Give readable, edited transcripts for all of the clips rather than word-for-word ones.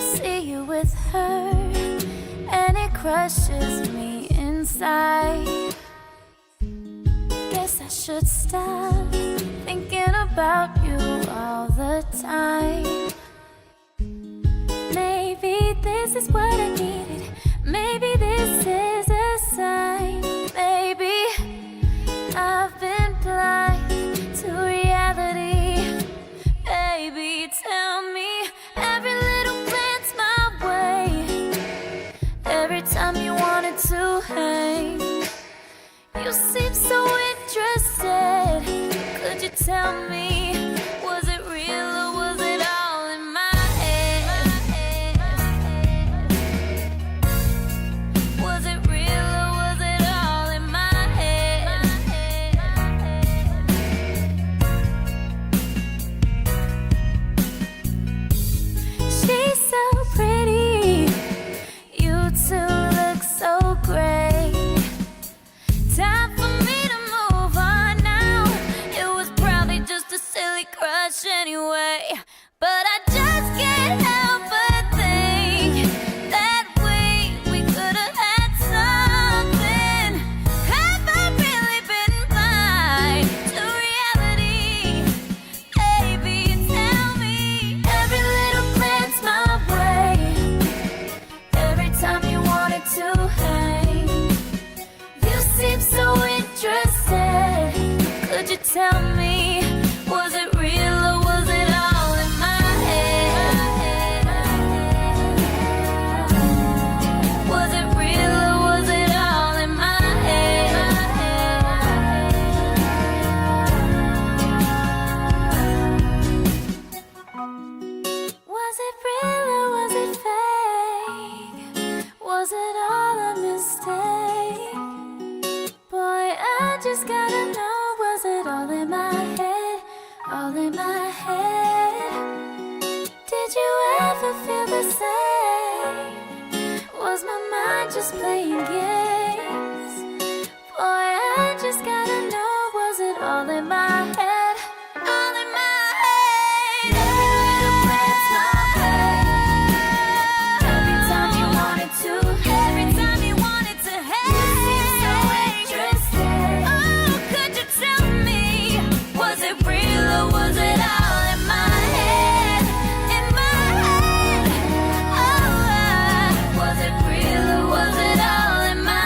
See you with her, and it crushes me inside. Guess I should stop thinking about you all the time. Maybe this is what I needed. Maybe this is a sign. Maybe I've been blind to reality. Baby, tell me every little glance my way. Every time you wanted to hang, you seem so interested. Could you tell me, was it real or was it all in my head? Was it real or was it all in my head? She's so pretty, you two look so great. Time for me to move on now. It was probably just a silly crush anyway, but I just can't help but think that we could have had something. Have I really been blind to reality? Baby, tell me every little glance my way. Every time you wanted to hang, you seem so interested. Could you tell me, was it real or was it all in my head? Was it real or was it all in my head? Was it real or was it fake? Was it all a mistake? Boy, I just gotta know, was it all in my head? All in my head? Did you ever feel the same? Was my mind just playing games? Boy, I just gotta know, was it all in my head? All in my head. Every little glance my way. Every time you wanted to, every time you wanted to hate. You seem so interested. Oh, could you tell me, was it real or was it all in my head? In my head. Oh, was it real or was it all in my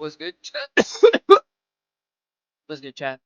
What's good, chat? What's good, chat?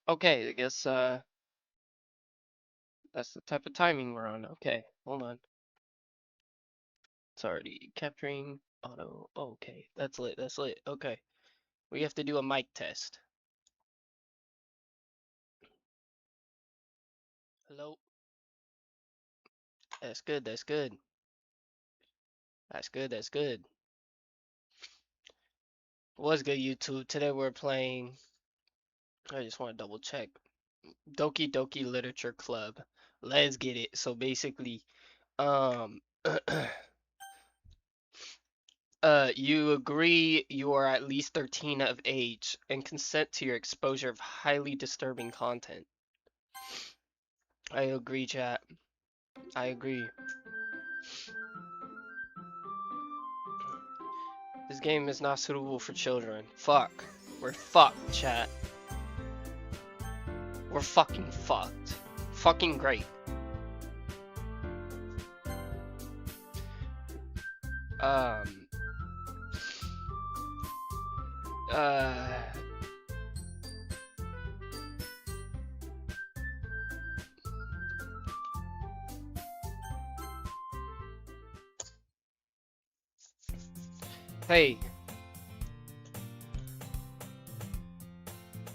Okay, I guess that's the type of timing we're on. Okay, hold on. It's already capturing auto. Oh, okay, that's lit. That's lit. Okay, we have to do a mic test. Hello. That's good. That's good. That's good. That's good. What's good, YouTube? Today we're playing. I just want to double check. Doki Doki Literature Club. Let's get it. So basically, um. You agree you are at least 13 of age and consent to your exposure of highly disturbing content. I agree, chat. I agree. This game is not suitable for children. Fuck. We're fucked, chat. We're fucking fucked. Fucking great. Um. Uh. Hey.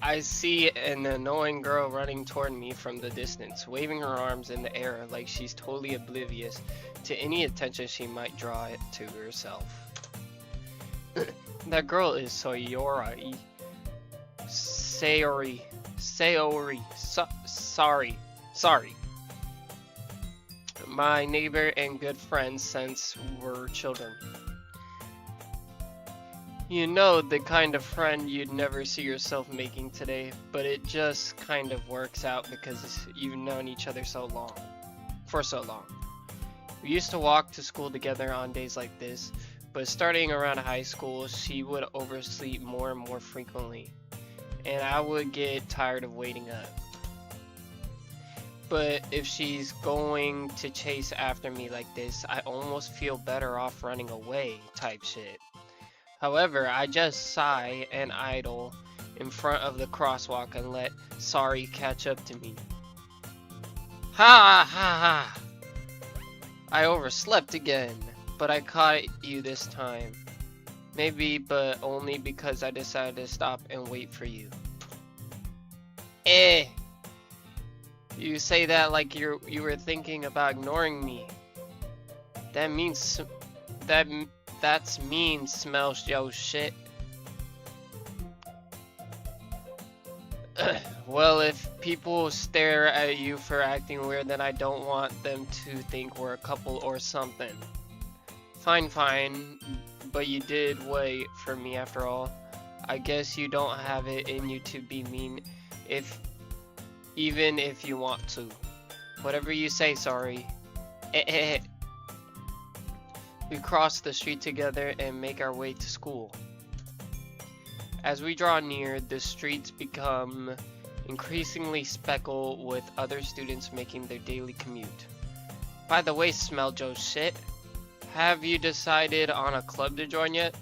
I see an annoying girl running toward me from the distance, waving her arms in the air like she's totally oblivious to any attention she might draw to herself. That girl is Sayori. Sorry. My neighbor and good friend since we're children. You know, the kind of friend you'd never see yourself making today, but it just kind of works out because you've known each other for so long. We used to walk to school together on days like this, but starting around high school, she would oversleep more and more frequently, and I would get tired of waiting up. But if she's going to chase after me like this, I almost feel better off running away type shit. However, I just sigh and idle in front of the crosswalk and let sorry catch up to me. Ha ha ha! I overslept again, but I caught you this time. Maybe, but only because I decided to stop and wait for you. Eh! You say that like you were thinking about ignoring me. That's mean, smells yo shit. Well, if people stare at you for acting weird, then I don't want them to think we're a couple or something. Fine, but you did wait for me after all. I guess you don't have it in you to be mean even if you want to. Whatever you say, sorry. We cross the street together and make our way to school. As we draw near, the streets become increasingly speckled with other students making their daily commute. By the way, Smell Joe shit, have you decided on a club to join yet?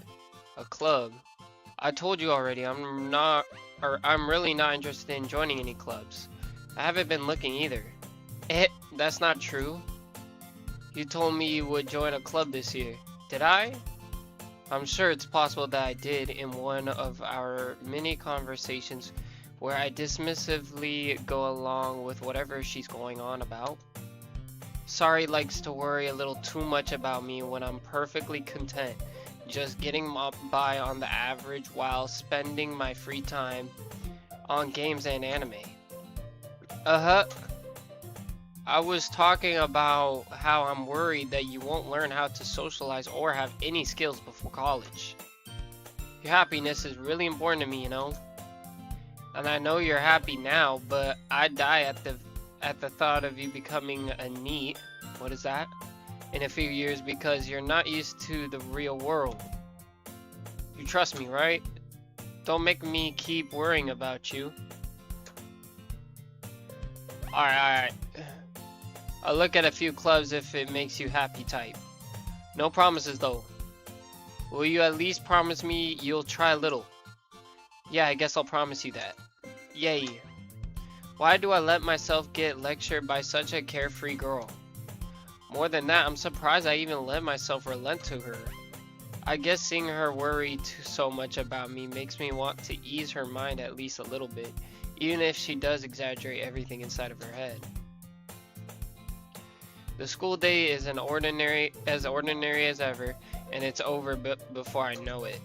A club? I told you already, I'm really not interested in joining any clubs. I haven't been looking either. That's not true. You told me you would join a club this year. Did I? I'm sure it's possible that I did in one of our many conversations where I dismissively go along with whatever she's going on about. Sorry likes to worry a little too much about me when I'm perfectly content just getting by on the average while spending my free time on games and anime. I was talking about how I'm worried that you won't learn how to socialize or have any skills before college. Your happiness is really important to me, you know? And I know you're happy now, but I die at the thought of you becoming a NEET. What is that? In a few years because you're not used to the real world. You trust me, right? Don't make me keep worrying about you. Alright. I'll look at a few clubs if it makes you happy type. No promises though. Will you at least promise me you'll try a little? Yeah, I guess I'll promise you that. Yay. Why do I let myself get lectured by such a carefree girl? More than that, I'm surprised I even let myself relent to her. I guess seeing her worry so much about me makes me want to ease her mind at least a little bit, even if she does exaggerate everything inside of her head. The school day is as ordinary as ever, and it's over before I know it.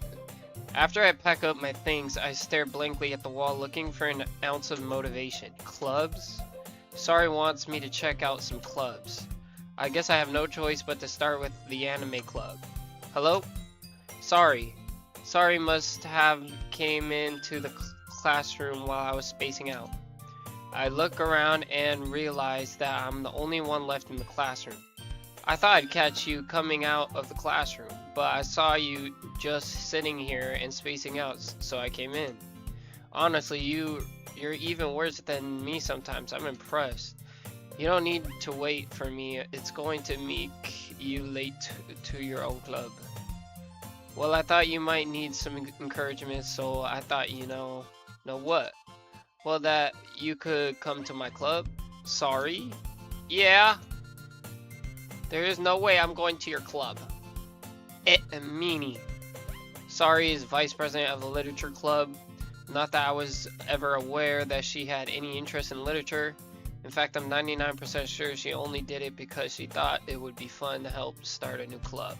After I pack up my things, I stare blankly at the wall looking for an ounce of motivation. Clubs? Sorry wants me to check out some clubs. I guess I have no choice but to start with the anime club. Hello? Sorry. Sorry must have came into the classroom while I was spacing out. I look around and realize that I'm the only one left in the classroom. I thought I'd catch you coming out of the classroom, but I saw you just sitting here and spacing out, so I came in. Honestly, you're even worse than me sometimes. I'm impressed. You don't need to wait for me. It's going to make you late to your own club. Well, I thought you might need some encouragement, so I thought, know what? Well, that you could come to my club. Sorry? Yeah? There is no way I'm going to your club. Meanie. Sorry is vice president of the literature club. Not that I was ever aware that she had any interest in literature. In fact, I'm 99% sure she only did it because she thought it would be fun to help start a new club.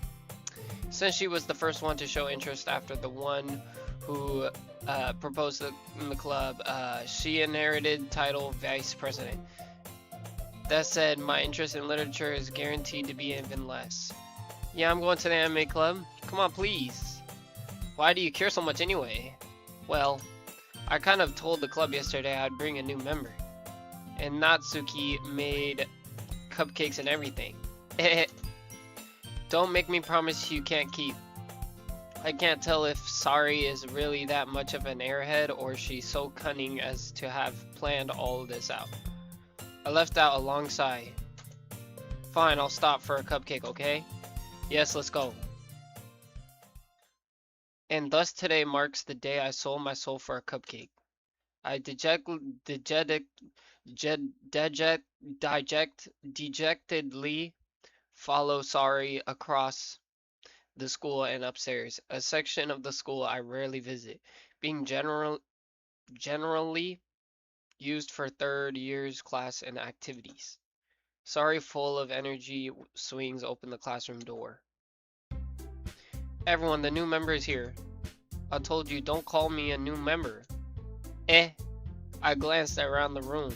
Since she was the first one to show interest after the one who proposed in the club, she inherited title vice president. That said, my interest in literature is guaranteed to be even less. Yeah, I'm going to the anime club. Come on, please. Why do you care so much anyway? Well, I kind of told the club yesterday I'd bring a new member. And Natsuki made cupcakes and everything. Don't make me promise you can't keep. I can't tell if Sari is really that much of an airhead or she's so cunning as to have planned all of this out. I left out a long sigh. Fine, I'll stop for a cupcake, okay? Yes, let's go. And thus today marks the day I sold my soul for a cupcake. I dejectedly follow Sari across the school and upstairs, a section of the school I rarely visit, being generally used for third year's class and activities. Sari, full of energy, swings open the classroom door. Everyone, the new member is here. I told you, don't call me a new member. I glanced around the room.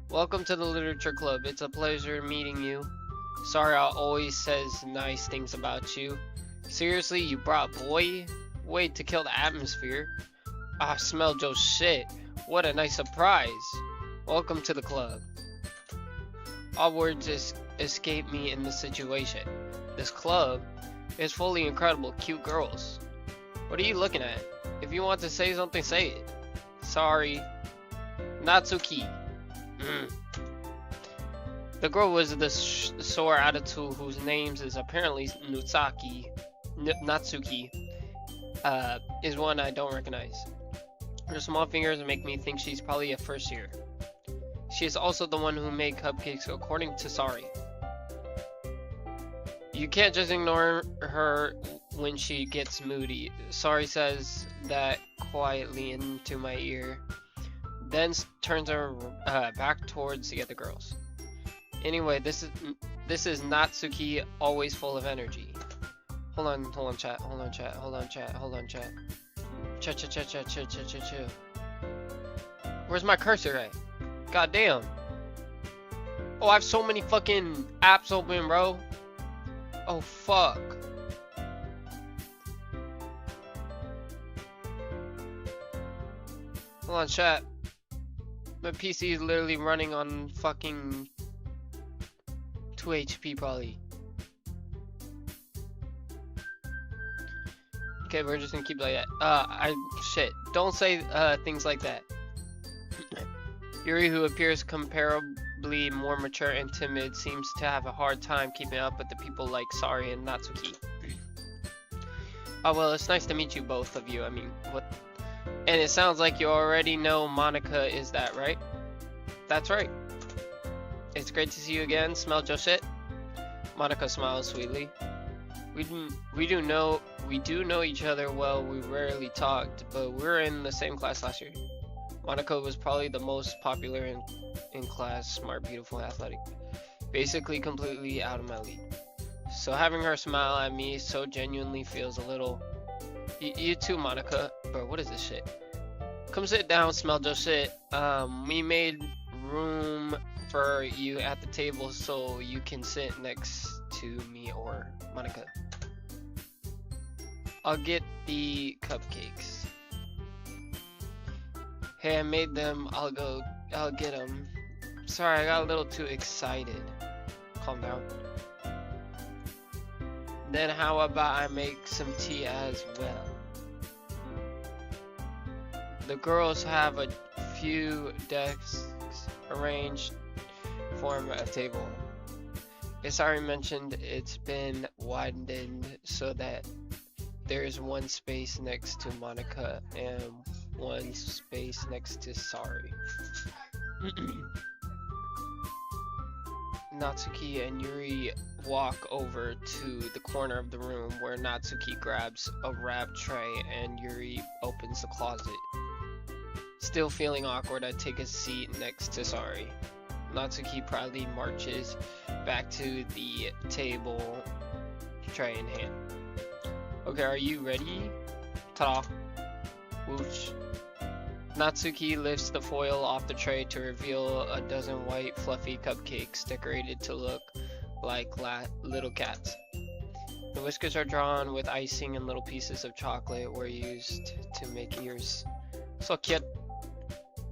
Welcome to the literature club. It's a pleasure meeting you. Sorry, I always says nice things about you. Seriously, you brought boy? Wait to kill the atmosphere. I smell Joe's shit. What a nice surprise. Welcome to the club. All words escape me in this situation. This club is fully incredible, cute girls. What are you looking at? If you want to say something, say it. Sorry. Natsuki. The girl with the sore attitude whose name is apparently Natsuki, is one I don't recognize. Her small fingers make me think she's probably a first year. She is also the one who made cupcakes according to Sari. You can't just ignore her when she gets moody. Sari says that quietly into my ear, then turns her back towards the other girls. Anyway, this is Natsuki, always full of energy. Hold on, chat. Chill. Where's my cursor at? God damn. Oh, I have so many fucking apps open, bro. Oh, fuck. Hold on, chat. My PC is literally running on fucking 2 HP probably. Okay, we're just gonna keep like that. Shit. Don't say things like that. Yuri, who appears comparably more mature and timid, seems to have a hard time keeping up with the people like Sari and Natsuki. Oh well, it's nice to meet you, both of you. I mean, what? And it sounds like you already know Monica is that, right? That's right. It's great to see you again. Smell your shit. Monica smiles sweetly. We do know each other well. We rarely talked, but we were in the same class last year. Monica was probably the most popular in class, smart, beautiful, athletic. Basically completely out of my league. So having her smile at me so genuinely feels a little... You too, Monica. Bro, what is this shit? Come sit down, smell your shit. We made room for you at the table so you can sit next to me or Monica. I'll get the cupcakes. Hey, I made them. I'll get them. Sorry, I got a little too excited. Calm down. Then how about I make some tea as well? The girls have a few desks arranged to form a table. As I mentioned, it's been widened so that there's one space next to Monica and one space next to Sari. Natsuki and Yuri walk over to the corner of the room where Natsuki grabs a wrap tray and Yuri opens the closet. Still feeling awkward, I take a seat next to Sari. Natsuki proudly marches back to the table, tray in hand. Okay, are you ready? Ta-da. Whoosh. Natsuki lifts the foil off the tray to reveal a dozen white fluffy cupcakes decorated to look like little cats. The whiskers are drawn with icing and little pieces of chocolate were used to make ears. So cute.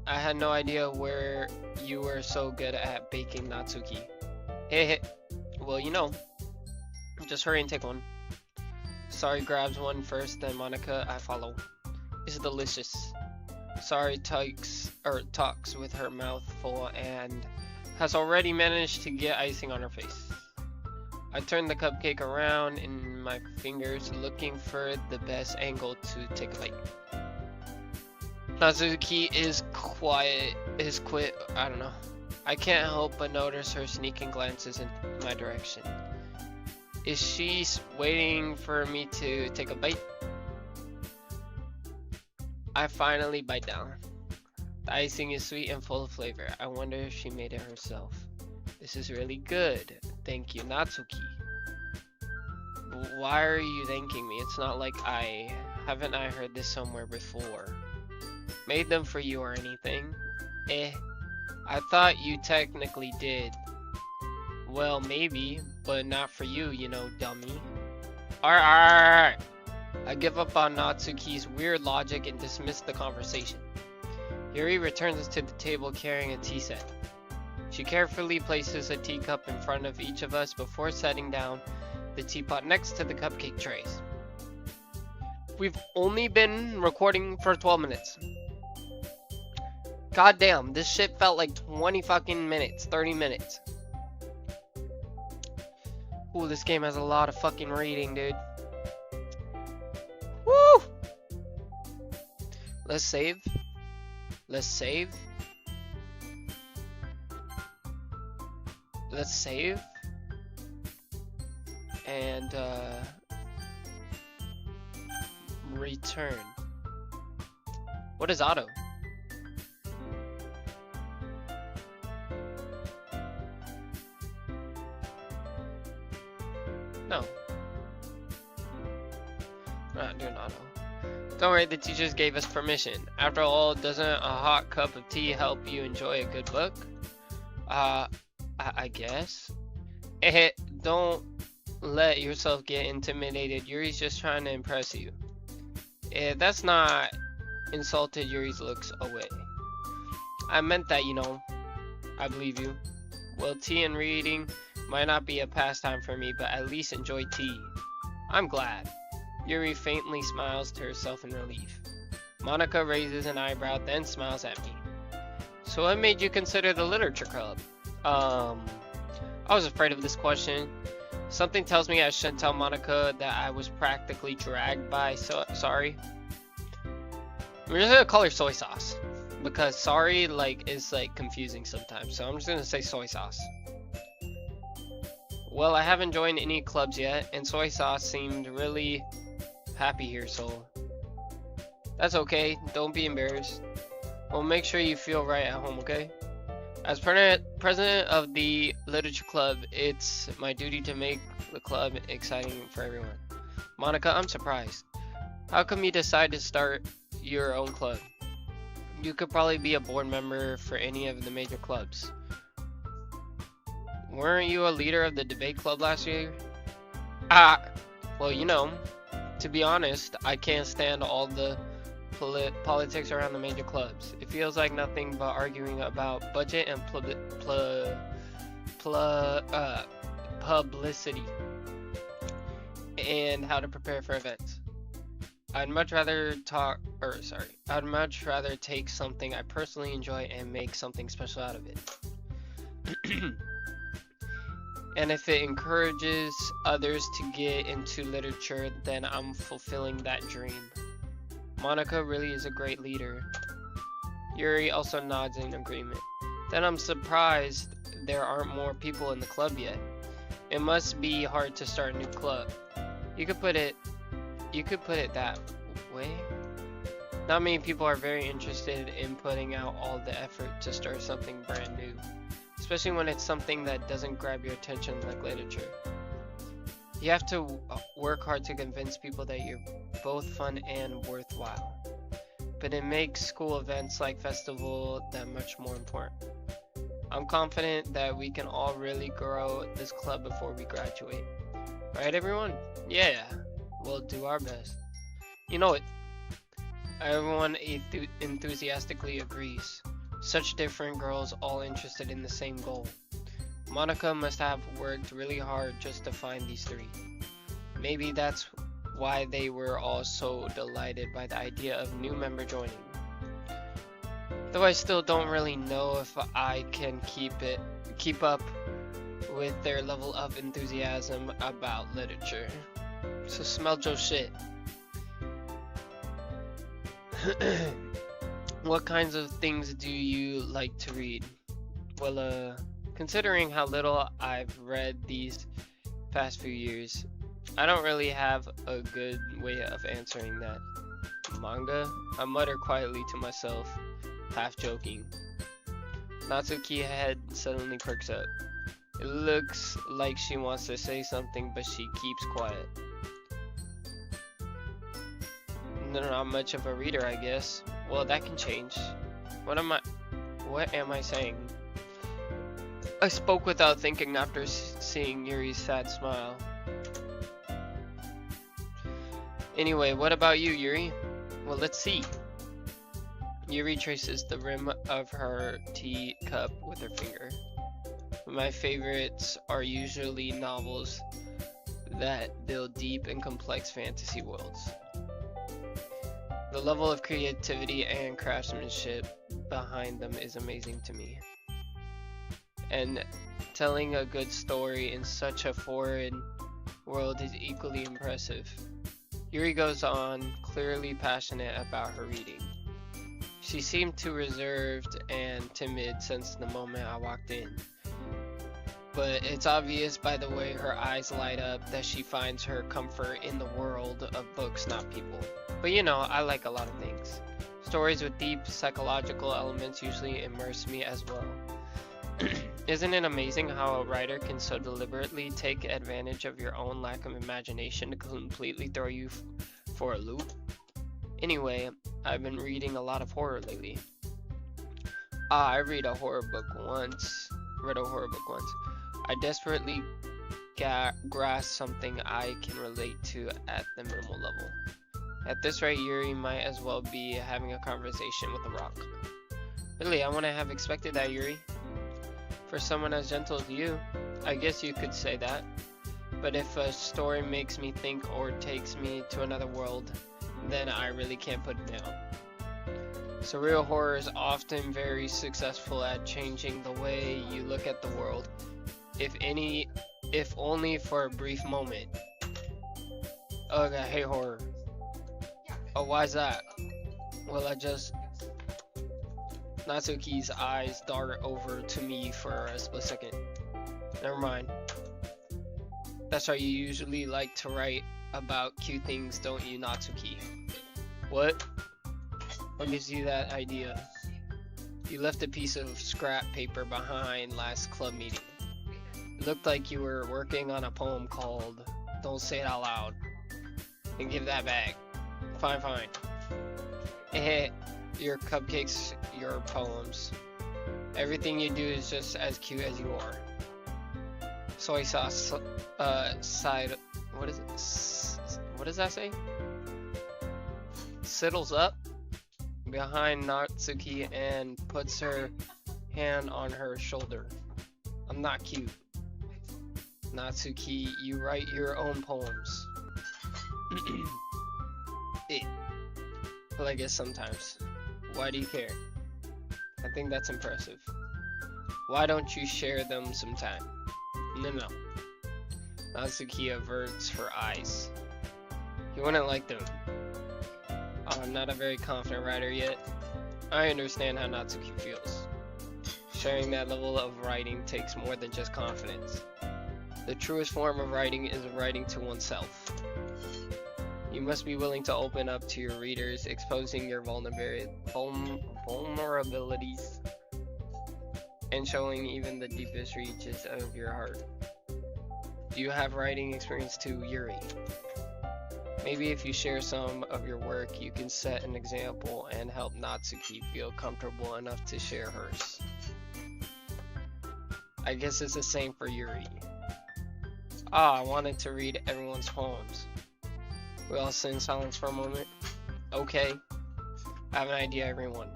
I had no idea where you were so good at baking, Natsuki. Hey. Well, you know. Just hurry and take one. Sari grabs one first, then Monica, I follow. It's delicious. Sari talks with her mouth full and has already managed to get icing on her face. I turn the cupcake around in my fingers, looking for the best angle to take a bite. Natsuki is quiet. I don't know. I can't help but notice her sneaking glances in my direction. Is she waiting for me to take a bite? I finally bite down. The icing is sweet and full of flavor. I wonder if she made it herself. This is really good. Thank you, Natsuki. Why are you thanking me? It's not like haven't I heard this somewhere before? Made them for you or anything? I thought you technically did. Well, maybe, but not for you, you know, dummy. Alright. I give up on Natsuki's weird logic and dismiss the conversation. Yuri returns to the table carrying a tea set. She carefully places a teacup in front of each of us before setting down the teapot next to the cupcake trays. We've only been recording for 12 minutes. God damn, this shit felt like 20 fucking minutes, 30 minutes. Ooh, this game has a lot of fucking reading, dude. Woo! Let's save. Let's save. Let's save. And, return. What is auto? No. We're not doing auto. Don't worry, the teachers gave us permission. After all, doesn't a hot cup of tea help you enjoy a good book? I guess. Eh, don't let yourself get intimidated. Yuri's just trying to impress you. That's not insulted Yuri's looks away. I meant that, you know. I believe you. Well, tea and reading might not be a pastime for me, but at least enjoy tea. I'm glad. Yuri faintly smiles to herself in relief. Monica raises an eyebrow, then smiles at me. So what made you consider the literature club? I was afraid of this question. Something tells me I shouldn't tell Monica that I was practically dragged by sorry. We're just gonna call her soy sauce. Because sorry is confusing sometimes. So I'm just gonna say soy sauce. Well, I haven't joined any clubs yet, and soy sauce seemed really happy here, so that's okay. Don't be embarrassed. Well, make sure you feel right at home, okay? As president of the literature club, it's my duty to make the club exciting for everyone. Monica, I'm surprised. How come you decide to start your own club? You could probably be a board member for any of the major clubs. Weren't you a leader of the debate club last year? Well, you know, to be honest, I can't stand all the politics around the major clubs. It feels like nothing but arguing about budget and publicity and how to prepare for events. I'd much rather take something I personally enjoy and make something special out of it. And if it encourages others to get into literature, then I'm fulfilling that dream. Monica really is a great leader. Yuri also nods in agreement. Then I'm surprised there aren't more people in the club yet. It must be hard to start a new club. You could put it that way. Not many people are very interested in putting out all the effort to start something brand new, especially when it's something that doesn't grab your attention like literature. You have to work hard to convince people that you're both fun and worthwhile. But it makes school events like festival that much more important. I'm confident that we can all really grow this club before we graduate. Right, everyone? Yeah, we'll do our best. You know it. Everyone enthusiastically agrees. Such different girls all interested in the same goal. Monica must have worked really hard just to find these three. Maybe that's why they were all so delighted by the idea of new member joining. Though I still don't really know if I can keep up with their level of enthusiasm about literature. So smell your shit. What kinds of things do you like to read? Well, considering how little I've read these past few years, I don't really have a good way of answering that. Manga? I mutter quietly to myself, half joking. Natsuki's head suddenly perks up. It looks like she wants to say something, but she keeps quiet. Not much of a reader, I guess. Well, that can change. What am I saying? I spoke without thinking after seeing Yuri's sad smile. Anyway, what about you, Yuri? Well, let's see. Yuri traces the rim of her tea cup with her finger. My favorites are usually novels that build deep and complex fantasy worlds. The level of creativity and craftsmanship behind them is amazing to me. And telling a good story in such a foreign world is equally impressive. Yuri goes on, clearly passionate about her reading. She seemed too reserved and timid since the moment I walked in. But it's obvious by the way her eyes light up that she finds her comfort in the world of books, not people. But you know, I like a lot of things. Stories with deep psychological elements usually immerse me as well. Isn't it amazing how a writer can so deliberately take advantage of your own lack of imagination to completely throw you for a loop? Anyway, I've been reading a lot of horror lately. I read a horror book once. read a horror book once. I desperately grasp something I can relate to at the minimal level. At this rate, Yuri might as well be having a conversation with a rock. Really, I wouldn't have expected that, Yuri. For someone as gentle as you, I guess you could say that. But if a story makes me think or takes me to another world, then I really can't put it down. Surreal horror is often very successful at changing the way you look at the world, if only for a brief moment. Ugh, I hate horror. Oh, why's that? Well, Natsuki's eyes dart over to me for a split second. Never mind. That's how you usually like to write about cute things, don't you, Natsuki? What? What gives you that idea? You left a piece of scrap paper behind last club meeting. It looked like you were working on a poem called Don't Say It Out Loud. And give that back. Fine, fine. Eh, your cupcakes, your poems. Everything you do is just as cute as you are. Soy sauce, side, what is it? What does that say? Siddles up behind Natsuki and puts her hand on her shoulder. I'm not cute. Natsuki, you write your own poems. Well, I guess sometimes. Why do you care? I think that's impressive. Why don't you share them sometime? No. Natsuki averts her eyes. You wouldn't like them. Oh, I'm not a very confident writer yet. I understand how Natsuki feels. Sharing that level of writing takes more than just confidence. The truest form of writing is writing to oneself. You must be willing to open up to your readers, exposing your vulnerabilities, and showing even the deepest reaches of your heart. Do you have writing experience too, Yuri? Maybe if you share some of your work, you can set an example and help Natsuki feel comfortable enough to share hers. I guess it's the same for Yuri. I wanted to read everyone's poems. We all sit in silence for a moment. Okay, I have an idea, everyone.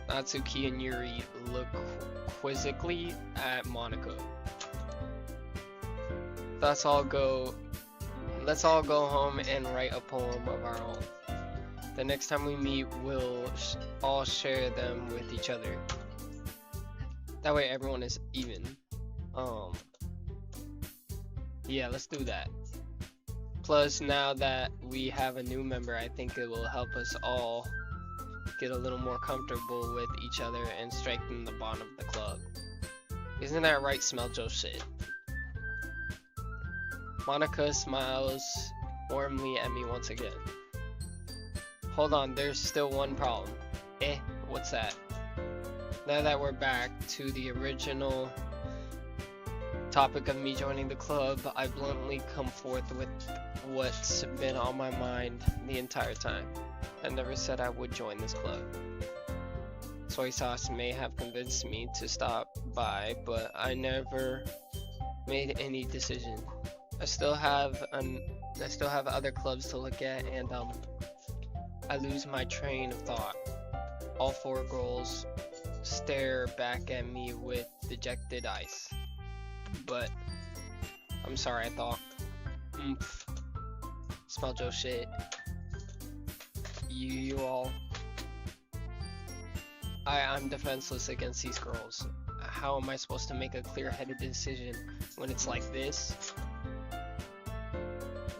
Natsuki and Yuri look quizzically at Monica. Let's all go home and write a poem of our own. The next time we meet, we'll all share them with each other. That way everyone is even. Yeah, let's do that. Plus, now that we have a new member, I think it will help us all get a little more comfortable with each other and strengthen the bond of the club. Isn't that right, Smell Joe shit? Monica smiles warmly at me once again. Hold on, there's still one problem. What's that? Now that we're back to the original topic of me joining the club, I bluntly come forth with what's been on my mind the entire time. I never said I would join this club. Soy sauce may have convinced me to stop by, but I never made any decision. I still have other clubs to look at, and I lose my train of thought. All four girls stare back at me with dejected eyes. But I'm sorry, I thought. Smell Joe shit. You all. I'm defenseless against these girls. How am I supposed to make a clear-headed decision when it's like this?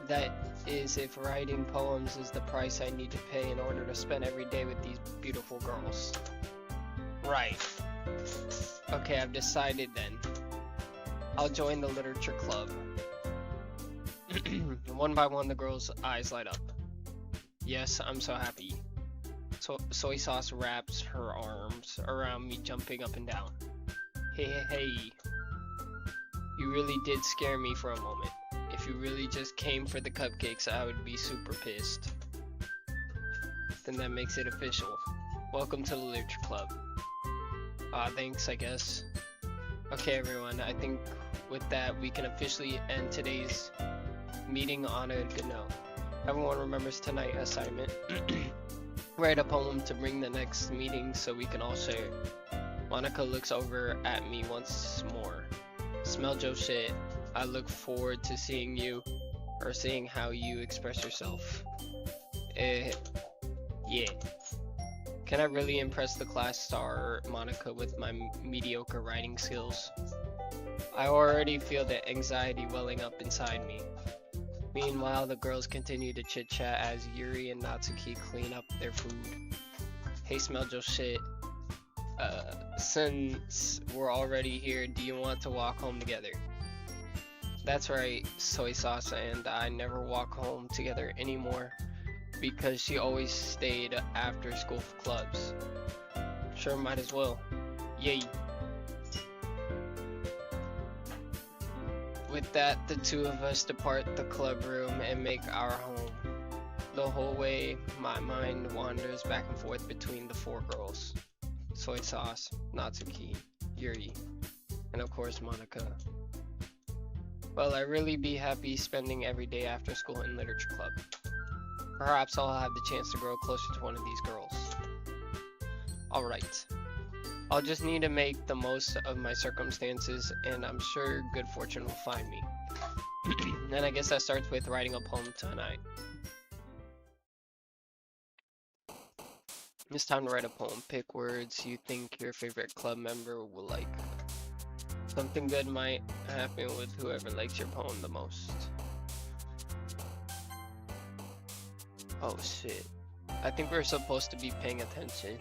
That is, if writing poems is the price I need to pay in order to spend every day with these beautiful girls. Right. Okay, I've decided then. I'll join the literature club. One by one, the girls' eyes light up. Yes, I'm so happy. Soy sauce wraps her arms around me, jumping up and down. Hey. You really did scare me for a moment. If you really just came for the cupcakes, I would be super pissed. Then that makes it official. Welcome to the literature club. Thanks, I guess. Okay, everyone, I think with that, we can officially end today's meeting on a good note. Everyone remembers tonight's assignment. Write a poem to bring the next meeting so we can all share. Monica looks over at me once more. Smell Joe shit. I look forward to seeing you, or seeing how you express yourself. Yeah. Can I really impress the class star, Monica, with my mediocre writing skills? I already feel the anxiety welling up inside me. Meanwhile, the girls continue to chit-chat as Yuri and Natsuki clean up their food. Hey, Smell Joe shit. Since we're already here, do you want to walk home together? That's right, soy sauce and I never walk home together anymore because she always stayed after school for clubs. Sure, might as well. Yay. With that, the two of us depart the club room and make our home. The whole way, my mind wanders back and forth between the four girls. Soy sauce, Natsuki, Yuri, and of course Monica. Well, I'd really be happy spending every day after school in literature club. Perhaps I'll have the chance to grow closer to one of these girls. Alright. I'll just need to make the most of my circumstances, and I'm sure good fortune will find me. And I guess that starts with writing a poem tonight. It's time to write a poem. Pick words you think your favorite club member will like. Something good might happen with whoever likes your poem the most. Oh shit. I think we're supposed to be paying attention.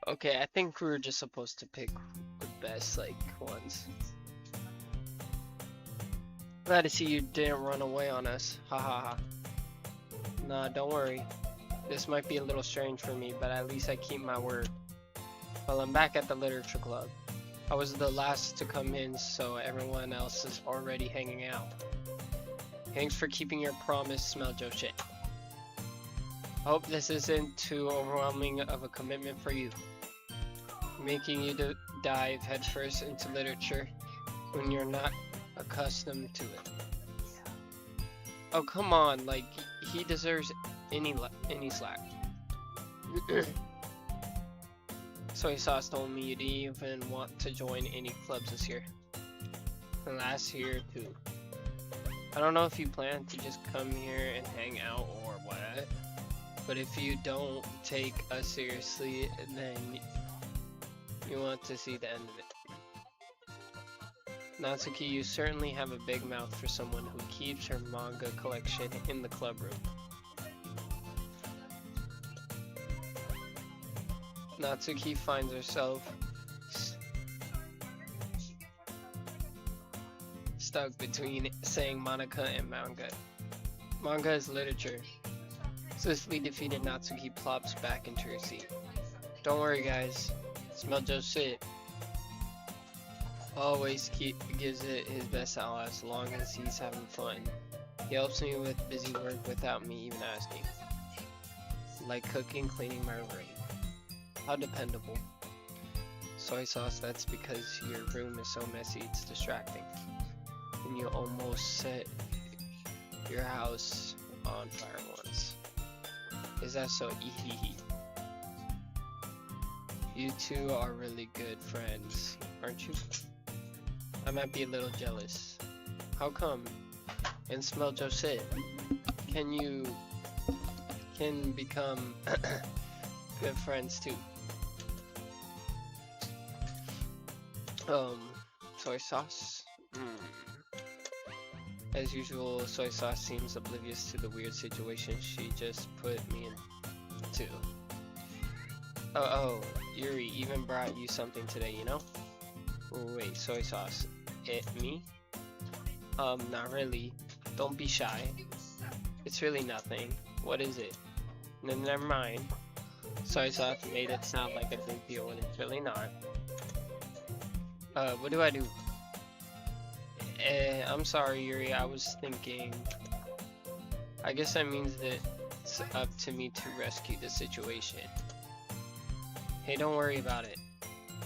Okay, I think we were just supposed to pick the best, ones. Glad to see you didn't run away on us. Ha ha ha. Nah, don't worry. This might be a little strange for me, but at least I keep my word. Well, I'm back at the literature club. I was the last to come in, so everyone else is already hanging out. Thanks for keeping your promise, Smell Joe shit. I hope this isn't too overwhelming of a commitment for you. Making you dive headfirst into literature when you're not accustomed to it. Oh, come on, he deserves any slack. Soy sauce told me you didn't even want to join any clubs this year. And last year, too. I don't know if you plan to just come here and hang out or what, but if you don't take us seriously, then you want to see the end of it. Natsuki, you certainly have a big mouth for someone who keeps her manga collection in the club room. Natsuki finds herself stuck between saying Monica and manga. Manga is literature. Swiftly defeated, Natsuki plops back into her seat. Don't worry, guys. Smell Joe's shit. Always gives it his best out as long as he's having fun. He helps me with busy work without me even asking. Like cooking, cleaning my room. How dependable. Soy sauce, that's because your room is so messy it's distracting. And you almost set your house on fire once. Is that so? Eehee. You two are really good friends, aren't you? I might be a little jealous. How come? And smell Jose. Can become good friends too. Soy sauce. As usual, soy sauce seems oblivious to the weird situation she just put me into. Oh, Yuri even brought you something today, you know? Oh, wait, soy sauce. Me? Not really. Don't be shy. It's really nothing. What is it? No, never mind. Soy sauce made it sound like a big deal when it's really not. What do I do? I'm sorry, Yuri, I was thinking... I guess that means that it's up to me to rescue the situation. Hey, don't worry about it.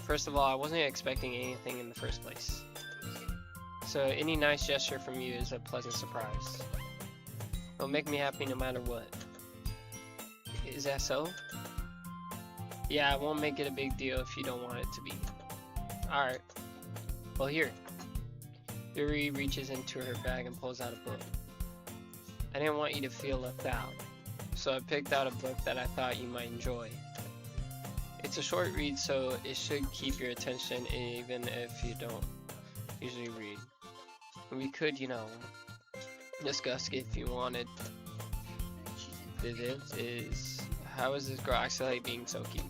First of all, I wasn't expecting anything in the first place. So any nice gesture from you is a pleasant surprise. It'll make me happy no matter what. Is that so? Yeah, I won't make it a big deal if you don't want it to be. Alright. Well, here. Yuri reaches into her bag and pulls out a book. I didn't want you to feel left out, so I picked out a book that I thought you might enjoy. It's a short read, so it should keep your attention even if you don't usually read. We could, you know, discuss if you wanted. This is... How is this girl actually being so cute?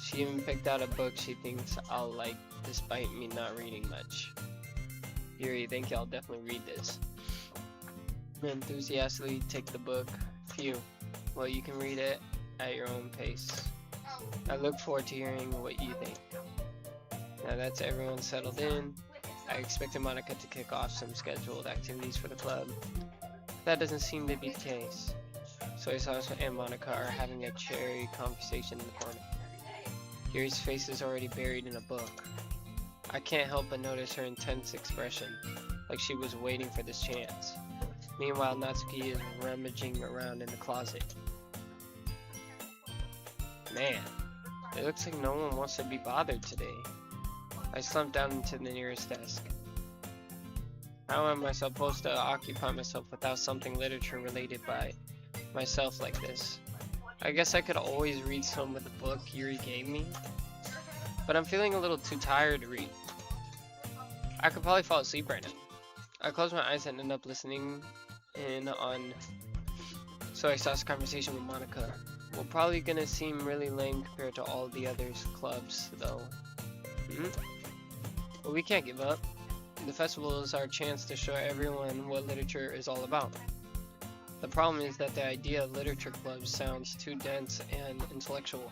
She even picked out a book she thinks I'll like despite me not reading much. Yuri, thank you, I'll definitely read this. Enthusiastically take the book. Phew. Well, you can read it at your own pace. I look forward to hearing what you think. Now that's everyone settled in. I expected Monica to kick off some scheduled activities for the club. That doesn't seem to be the case. Soy sauce and Monica are having a cheery conversation in the corner. Yuri's face is already buried in a book. I can't help but notice her intense expression, like she was waiting for this chance. Meanwhile, Natsuki is rummaging around in the closet. Man, it looks like no one wants to be bothered today. I slumped down into the nearest desk. How am I supposed to occupy myself without something literature related by myself like this? I guess I could always read some of the book Yuri gave me, but I'm feeling a little too tired to read. I could probably fall asleep right now. I closed my eyes and ended up listening in on Soy Sauce conversation with Monica. We're probably gonna seem really lame compared to all the others' clubs, though. But we can't give up. The festival is our chance to show everyone what literature is all about. The problem is that the idea of literature clubs sounds too dense and intellectual.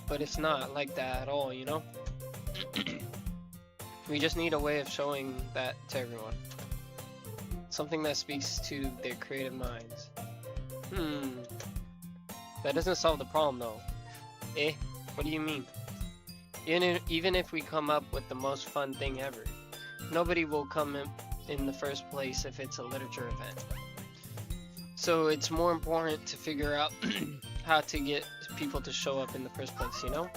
But it's not like that at all, you know? We just need a way of showing that to everyone. Something that speaks to their creative minds. That doesn't solve the problem though. What do you mean? Even if we come up with the most fun thing ever, nobody will come in the first place if it's a literature event. So it's more important to figure out how to get people to show up in the first place, you know?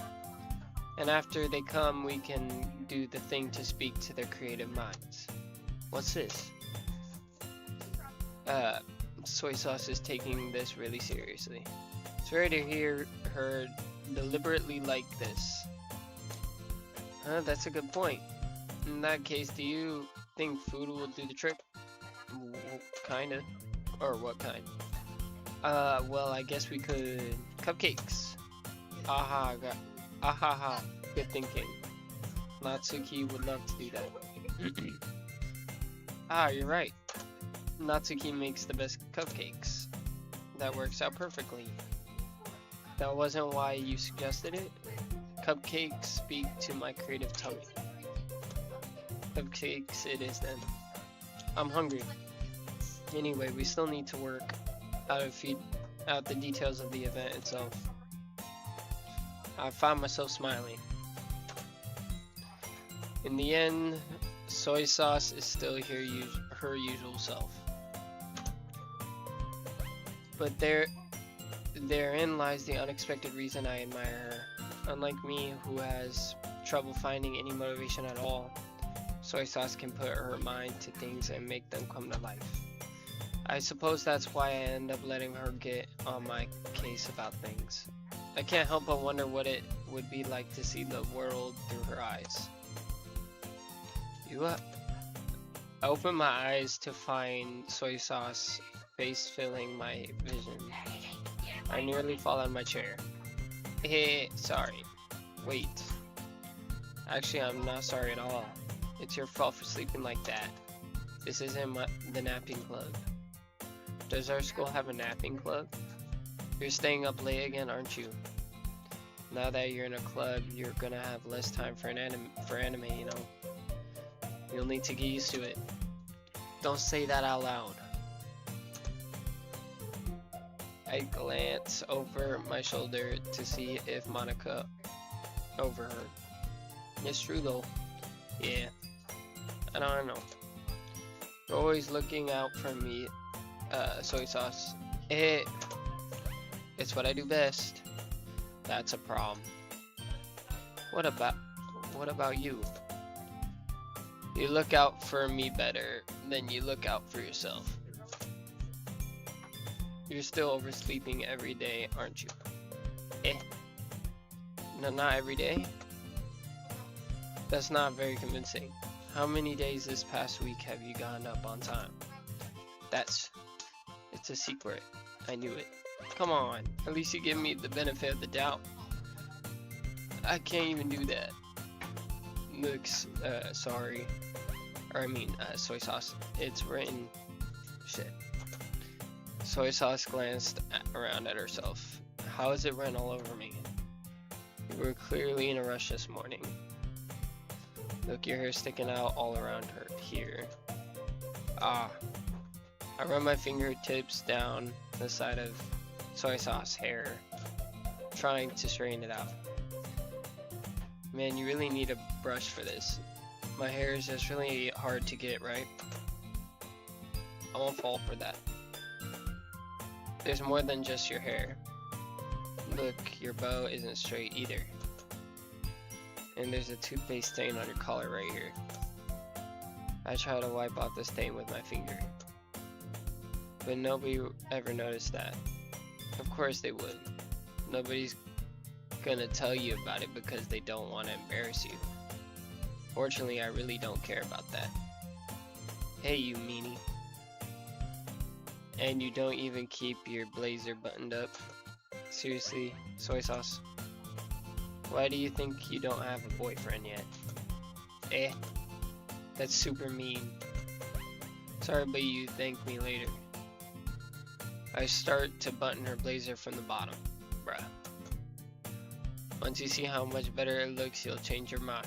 And after they come, we can do the thing to speak to their creative minds. What's this? Soy Sauce is taking this really seriously. It's rare to hear her deliberately like this. That's a good point. In that case, do you think food will do the trick? Kinda. Or what kind? Well, I guess we could... Cupcakes. Ahaha, good thinking. Natsuki would love to do that. You're right. Natsuki makes the best cupcakes. That works out perfectly. That wasn't why you suggested it? Cupcakes speak to my creative tummy. of cakes it is then. I'm hungry. Anyway, we still need to work out the details of the event itself. I found myself smiling. In the end, soy sauce is still her usual self. But therein lies the unexpected reason I admire her. Unlike me, who has trouble finding any motivation at all, soy sauce can put her mind to things and make them come to life. I suppose that's why I end up letting her get on my case about things. I can't help but wonder what it would be like to see the world through her eyes. I opened my eyes to find soy sauce face filling my vision. I nearly fall out of my chair. Hey, sorry. Wait. Actually, I'm not sorry at all. It's your fault for sleeping like that. This isn't the napping club. Does our school have a napping club? You're staying up late again, aren't you? Now that you're in a club, you're gonna have less time for anime, you know. You'll need to get used to it. Don't say that out loud. I glance over my shoulder to see if Monica overheard. It's true though. Yeah. I don't know. You're always looking out for me, soy sauce. It's what I do best. That's a problem. What about you? You look out for me better than you look out for yourself. You're still oversleeping every day, aren't you? No, not every day? That's not very convincing. How many days this past week have you gotten up on time? It's a secret. I knew it. Come on, at least you give me the benefit of the doubt. I can't even do that. Looks, sorry. Or I mean, soy sauce. It's written. Shit. Soy sauce glanced around at herself. How is it written all over me? You were clearly in a rush this morning. Look, your hair's sticking out all around her here. Ah. I run my fingertips down the side of soy sauce hair, trying to straighten it out. Man, you really need a brush for this. My hair is just really hard to get right. I won't fall for that. There's more than just your hair. Look, your bow isn't straight either. And there's a toothpaste stain on your collar right here. I try to wipe off the stain with my finger. But nobody ever noticed that. Of course they would. Nobody's gonna tell you about it because they don't want to embarrass you. Fortunately, I really don't care about that. Hey, you meanie. And you don't even keep your blazer buttoned up. Seriously, soy sauce. Why do you think you don't have a boyfriend yet? That's super mean. Sorry, but you thank me later. I start to button her blazer from the bottom. Bruh. Once you see how much better it looks, you'll change your mind.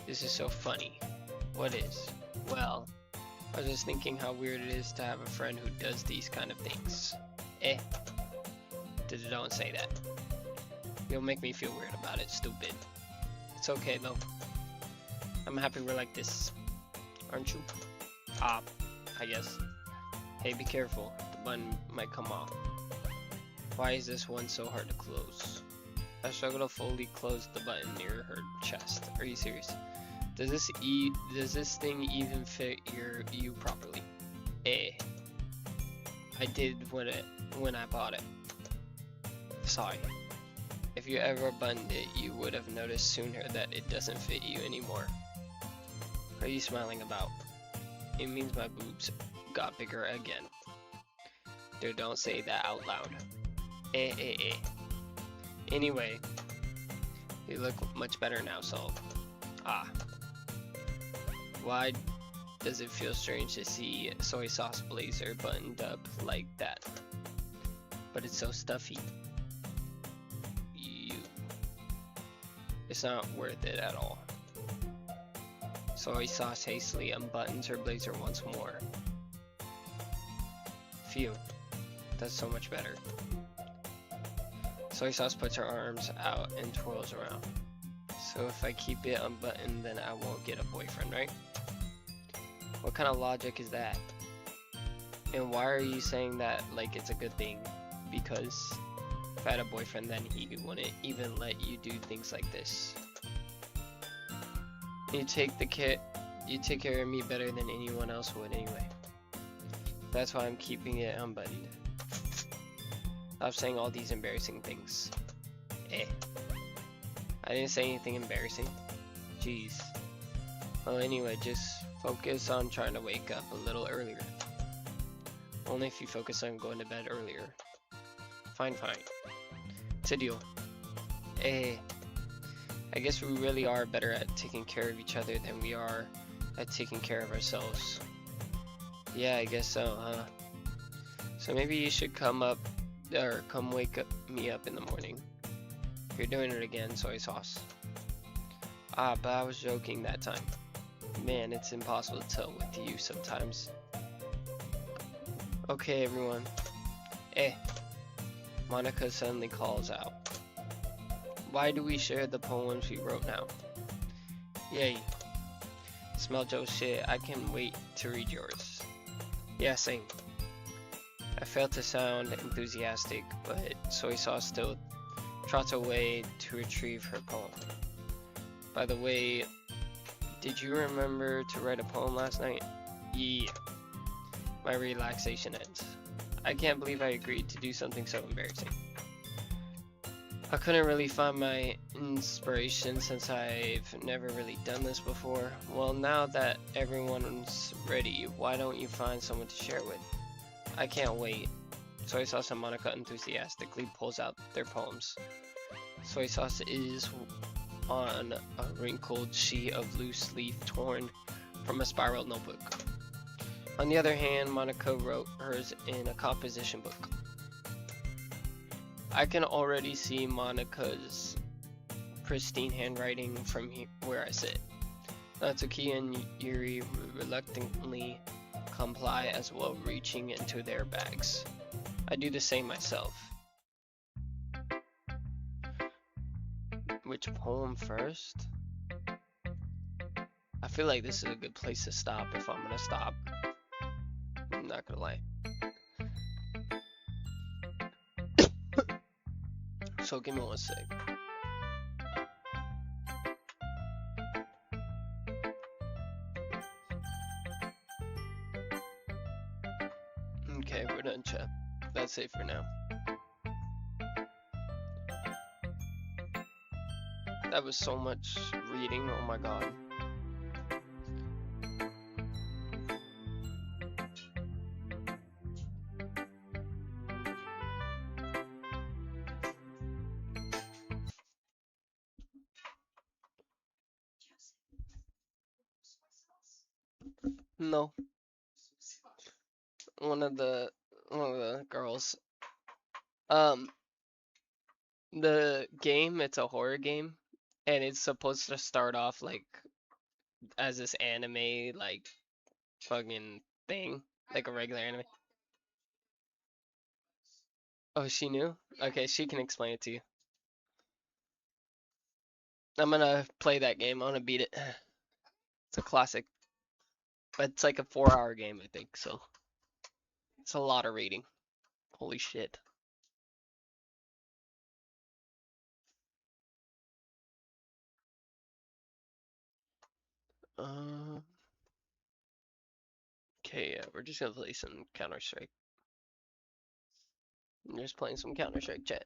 This is so funny. What is? Well, I was just thinking how weird it is to have a friend who does these kind of things. Don't say that. You'll make me feel weird about it, stupid. It's okay though. I'm happy we're like this. Aren't you? I guess. Hey, be careful. The button might come off. Why is this one so hard to close? I struggle to fully close the button near her chest. Are you serious? Does this thing even fit you properly? I did when I bought it. Sorry. If you ever buttoned it, you would have noticed sooner that it doesn't fit you anymore. What are you smiling about? It means my boobs got bigger again. Dude, don't say that out loud. Anyway, you look much better now, so... Why does it feel strange to see a soy sauce blazer buttoned up like that? But it's so stuffy. It's It's not worth it at all. Soy sauce hastily unbuttons her blazer once more. Phew. That's so much better. Soy sauce puts her arms out and twirls around. So if I keep it unbuttoned, then I won't get a boyfriend, right? What kind of logic is that? And why are you saying that like it's a good thing? Because if I had a boyfriend, then he wouldn't even let you do things like this. You take care of me better than anyone else would anyway. That's why I'm keeping it unbuttoned. Stop saying all these embarrassing things. I didn't say anything embarrassing. Jeez. Well, anyway, just focus on trying to wake up a little earlier. Only if you focus on going to bed earlier. Fine. It's a deal. I guess we really are better at taking care of each other than we are at taking care of ourselves. Yeah, I guess so, huh? So maybe you should come wake me up in the morning. You're doing it again, soy sauce. But I was joking that time. Man, it's impossible to tell with you sometimes. Okay, everyone. Monica suddenly calls out. Why do we share the poems we wrote now? Yay. Smell Joe's shit. I can't wait to read yours. Yeah, same. I failed to sound enthusiastic, but soy sauce still trots away to retrieve her poem. By the way, did you remember to write a poem last night? Yeah. My relaxation ends. I can't believe I agreed to do something so embarrassing. I couldn't really find my inspiration since I've never really done this before. Well, now that everyone's ready, why don't you find someone to share with? I can't wait. Soy sauce and Monica enthusiastically pulls out their poems. Soy sauce is on a wrinkled sheet of loose leaf torn from a spiral notebook. On the other hand, Monica wrote hers in a composition book. I can already see Monica's pristine handwriting from where I sit. Natsuki and Yuri reluctantly comply as well, reaching into their bags. I do the same myself. Which poem first? I feel like this is a good place to stop if I'm gonna stop. I'm not gonna lie. So give me one sec. Okay, we're done, chat. That's it for now. That was so much reading, oh my god. No. One of the girls. The game, it's a horror game, and it's supposed to start off like as this anime like fucking thing, like a regular anime. Oh, she knew? Okay, she can explain it to you. I'm gonna play that game. I'm gonna beat it. It's a classic. But it's like a 4-hour game, I think, so it's a lot of reading. Holy shit. Okay, yeah, we're just gonna play some Counter-Strike. I'm just playing some Counter-Strike, chat.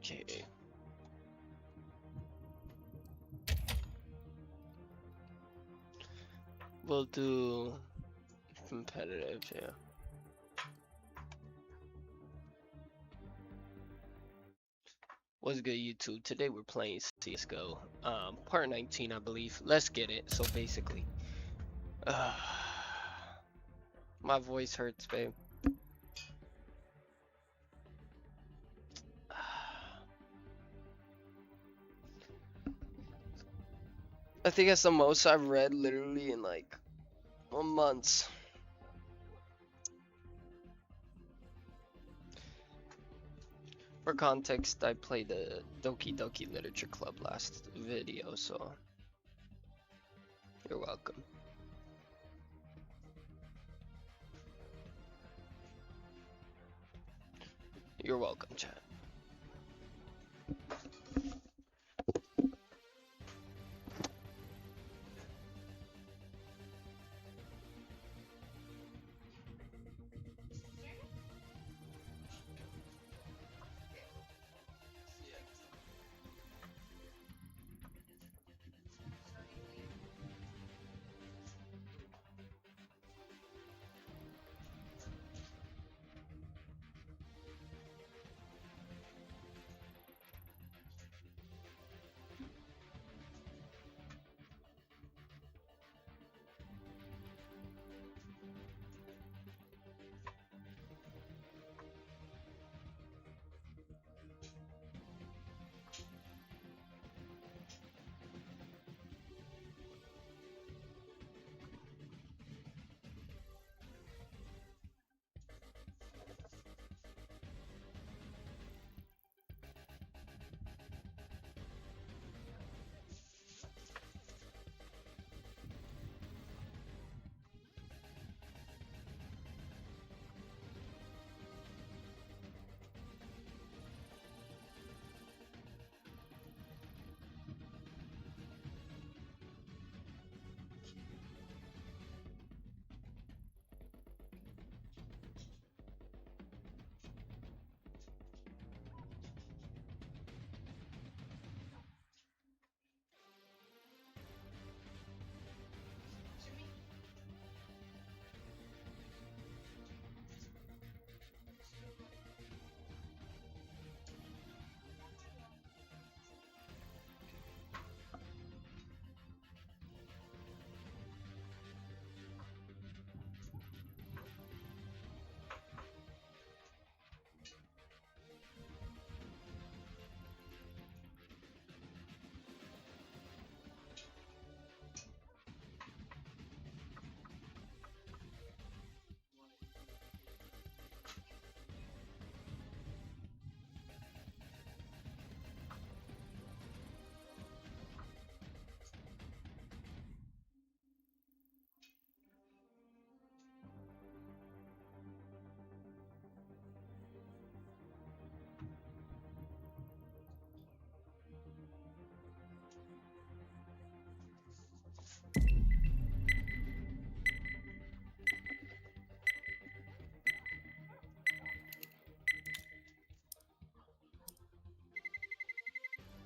Okay. We'll do competitive, yeah. What's good, YouTube? Today we're playing CSGO. Part 19, I believe. Let's get it. So basically, my voice hurts, babe. I think that's the most I've read literally in like months. For context, I played the Doki Doki Literature Club last video, so you're welcome. You're welcome, chat.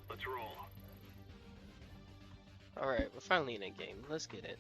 Let's roll. Alright, we're finally in a game. Let's get it.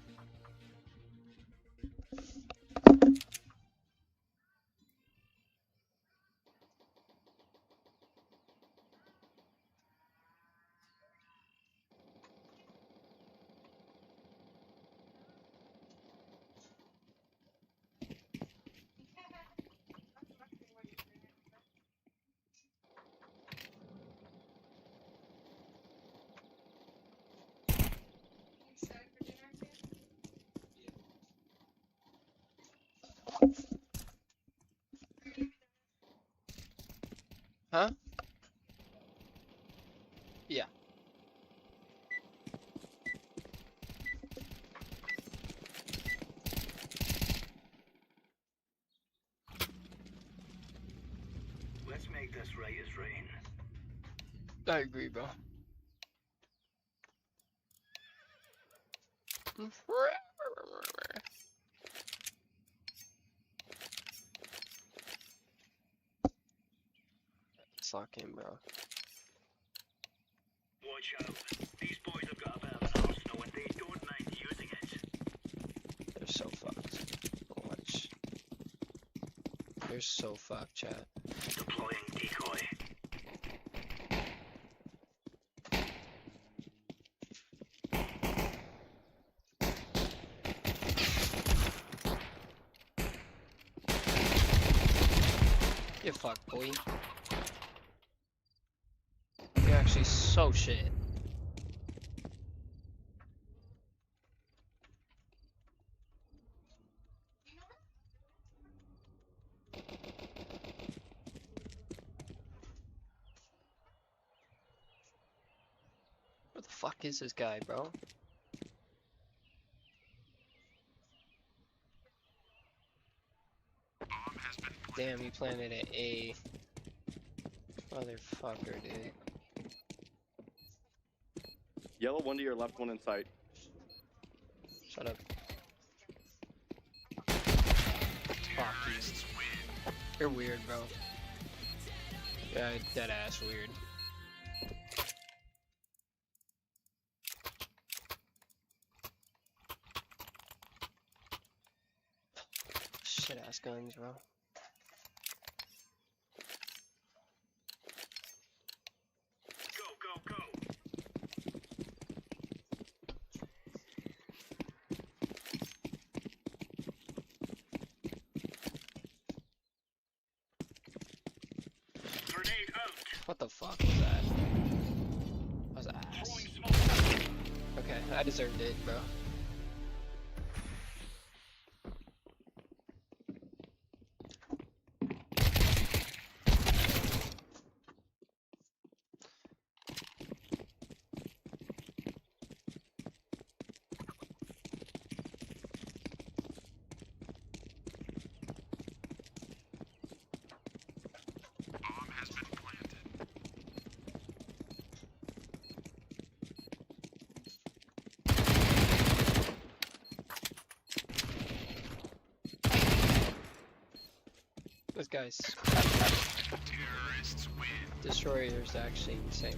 Huh? Yeah. Let's make this right as rain. I agree, bro. Let's lock in, bro. watch out. These boys have got a bit of an arsenal and they don't mind using it. They're so fucked. Watch. They're so fucked, chat. Deploying decoy. Get fucked, boy. You're actually so shit. Where the fuck is this guy, bro? Damn, he planted at A. Motherfucker, dude. Yellow, one to your left, one in sight. Shut up. Fuck you. You're weird, bro. Yeah, dead ass weird. Shit ass guns, bro. Go, go, go. Grenade out. What the fuck was that? That was ass. Throwing smoke. Okay, I deserved it, bro. This guy's destroyer's actually insane.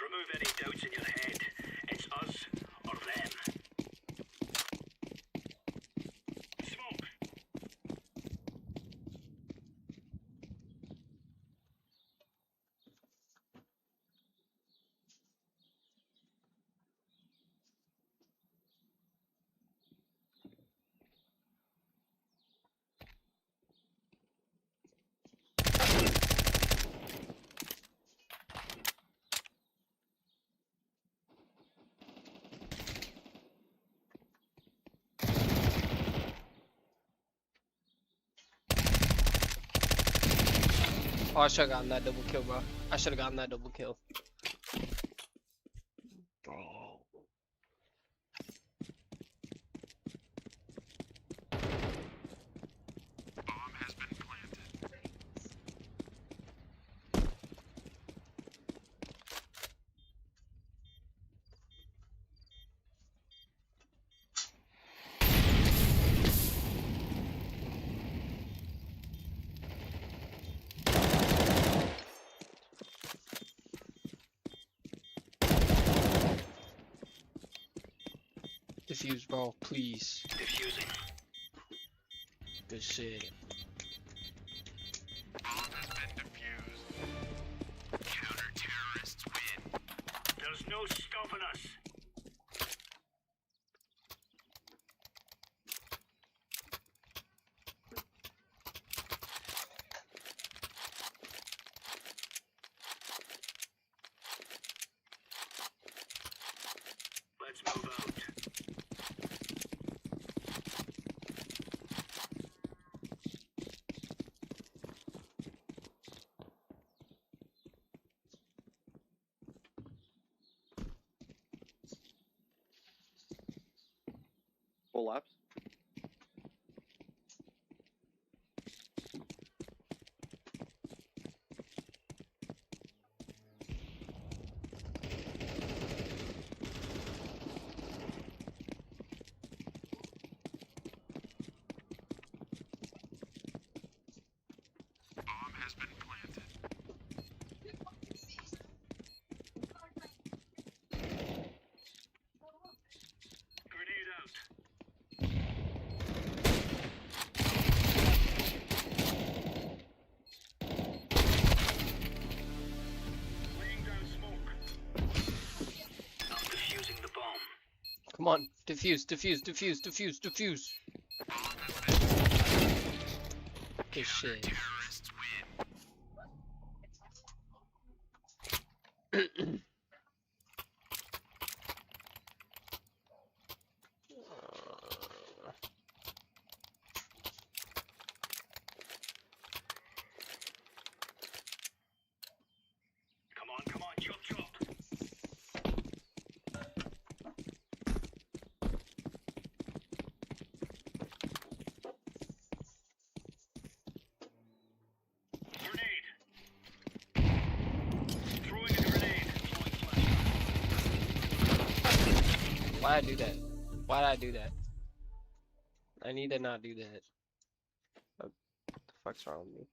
Remove any doubts in your head. It's us or them. Smoke. Oh, I should've gotten that double kill, bro. I should've gotten that double kill. Bro. Defuse, bro, please. Diffusing. Good shit. There's no stopping us. Let's move out. Full laps. Grenade out. Laying down smoke. I'm defusing the bomb. Come on, defuse, defuse, defuse, defuse, defuse. Good shit. Come on, chop chop. Grenade. Throwing a grenade. Throwing flashbang. Why'd I do that? Why'd I do that? I need to not do that. What the fuck's wrong with me?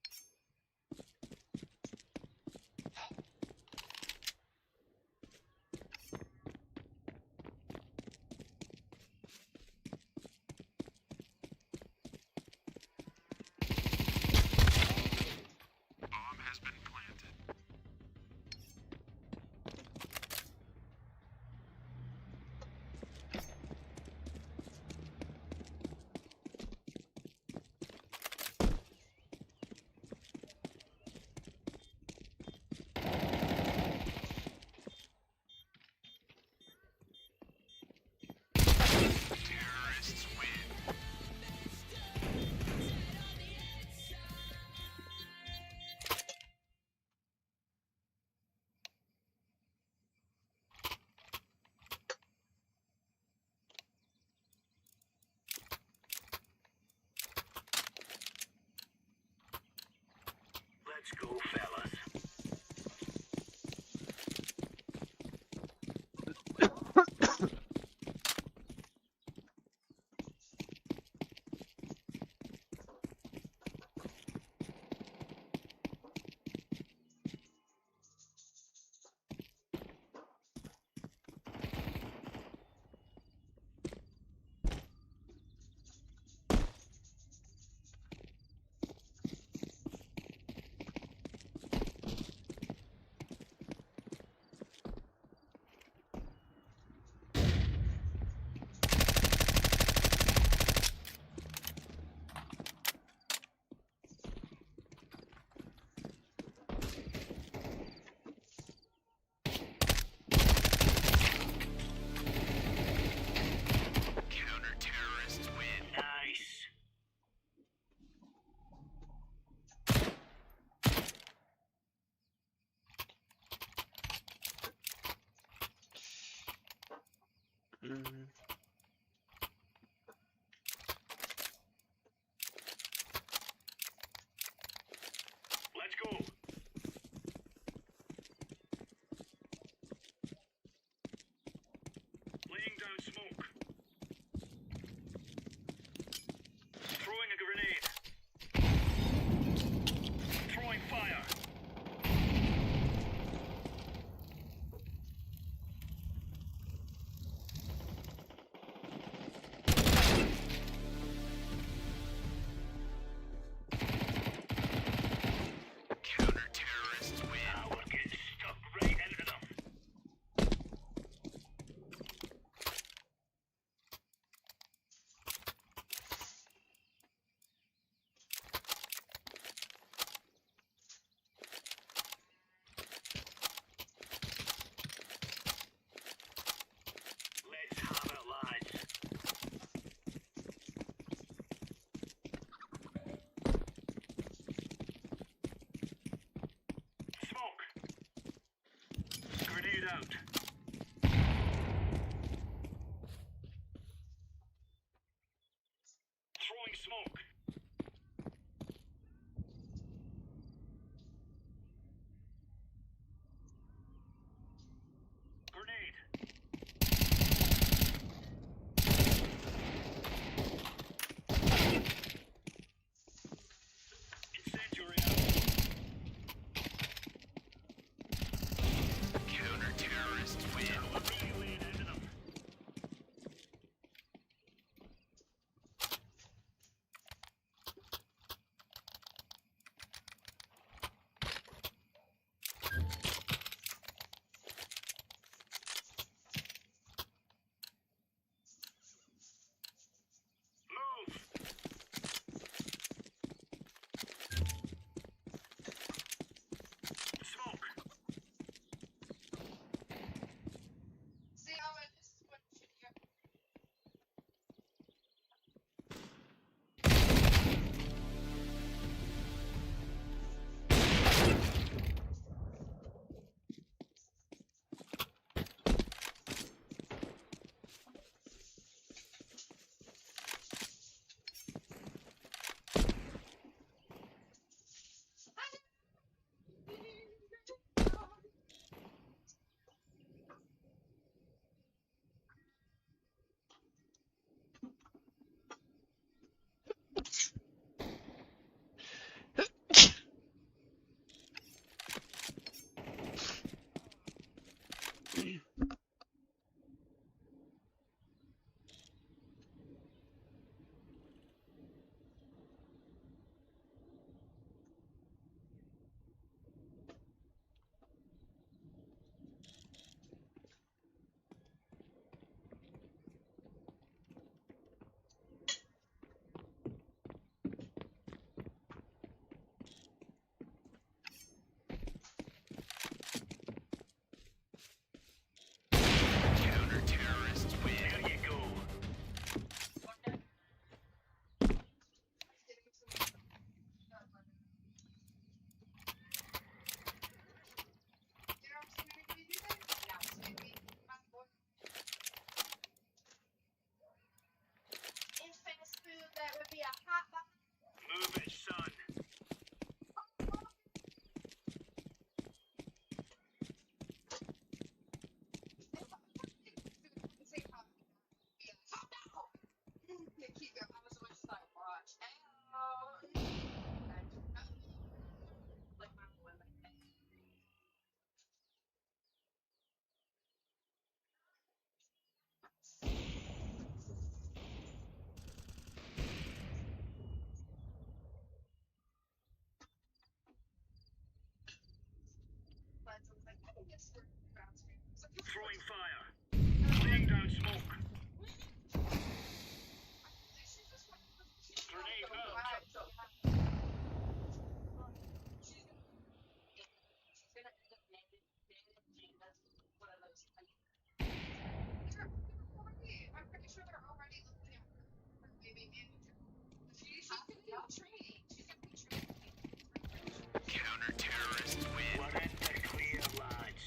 Let's go, fellas. Counter-terrorists win. Nice. Mm. Let's go. Laying down smoke. Throwing a grenade. Throwing fire. Counter-terrorists win. Now we're getting stuck right into them. Let's have it, lads. Smoke. Grenade out. Throwing smoke. Grenade. Incendiary out. Throwing fire. Laying down smoke. Grenade out. Counter-terrorist win. We're in the clear, lads.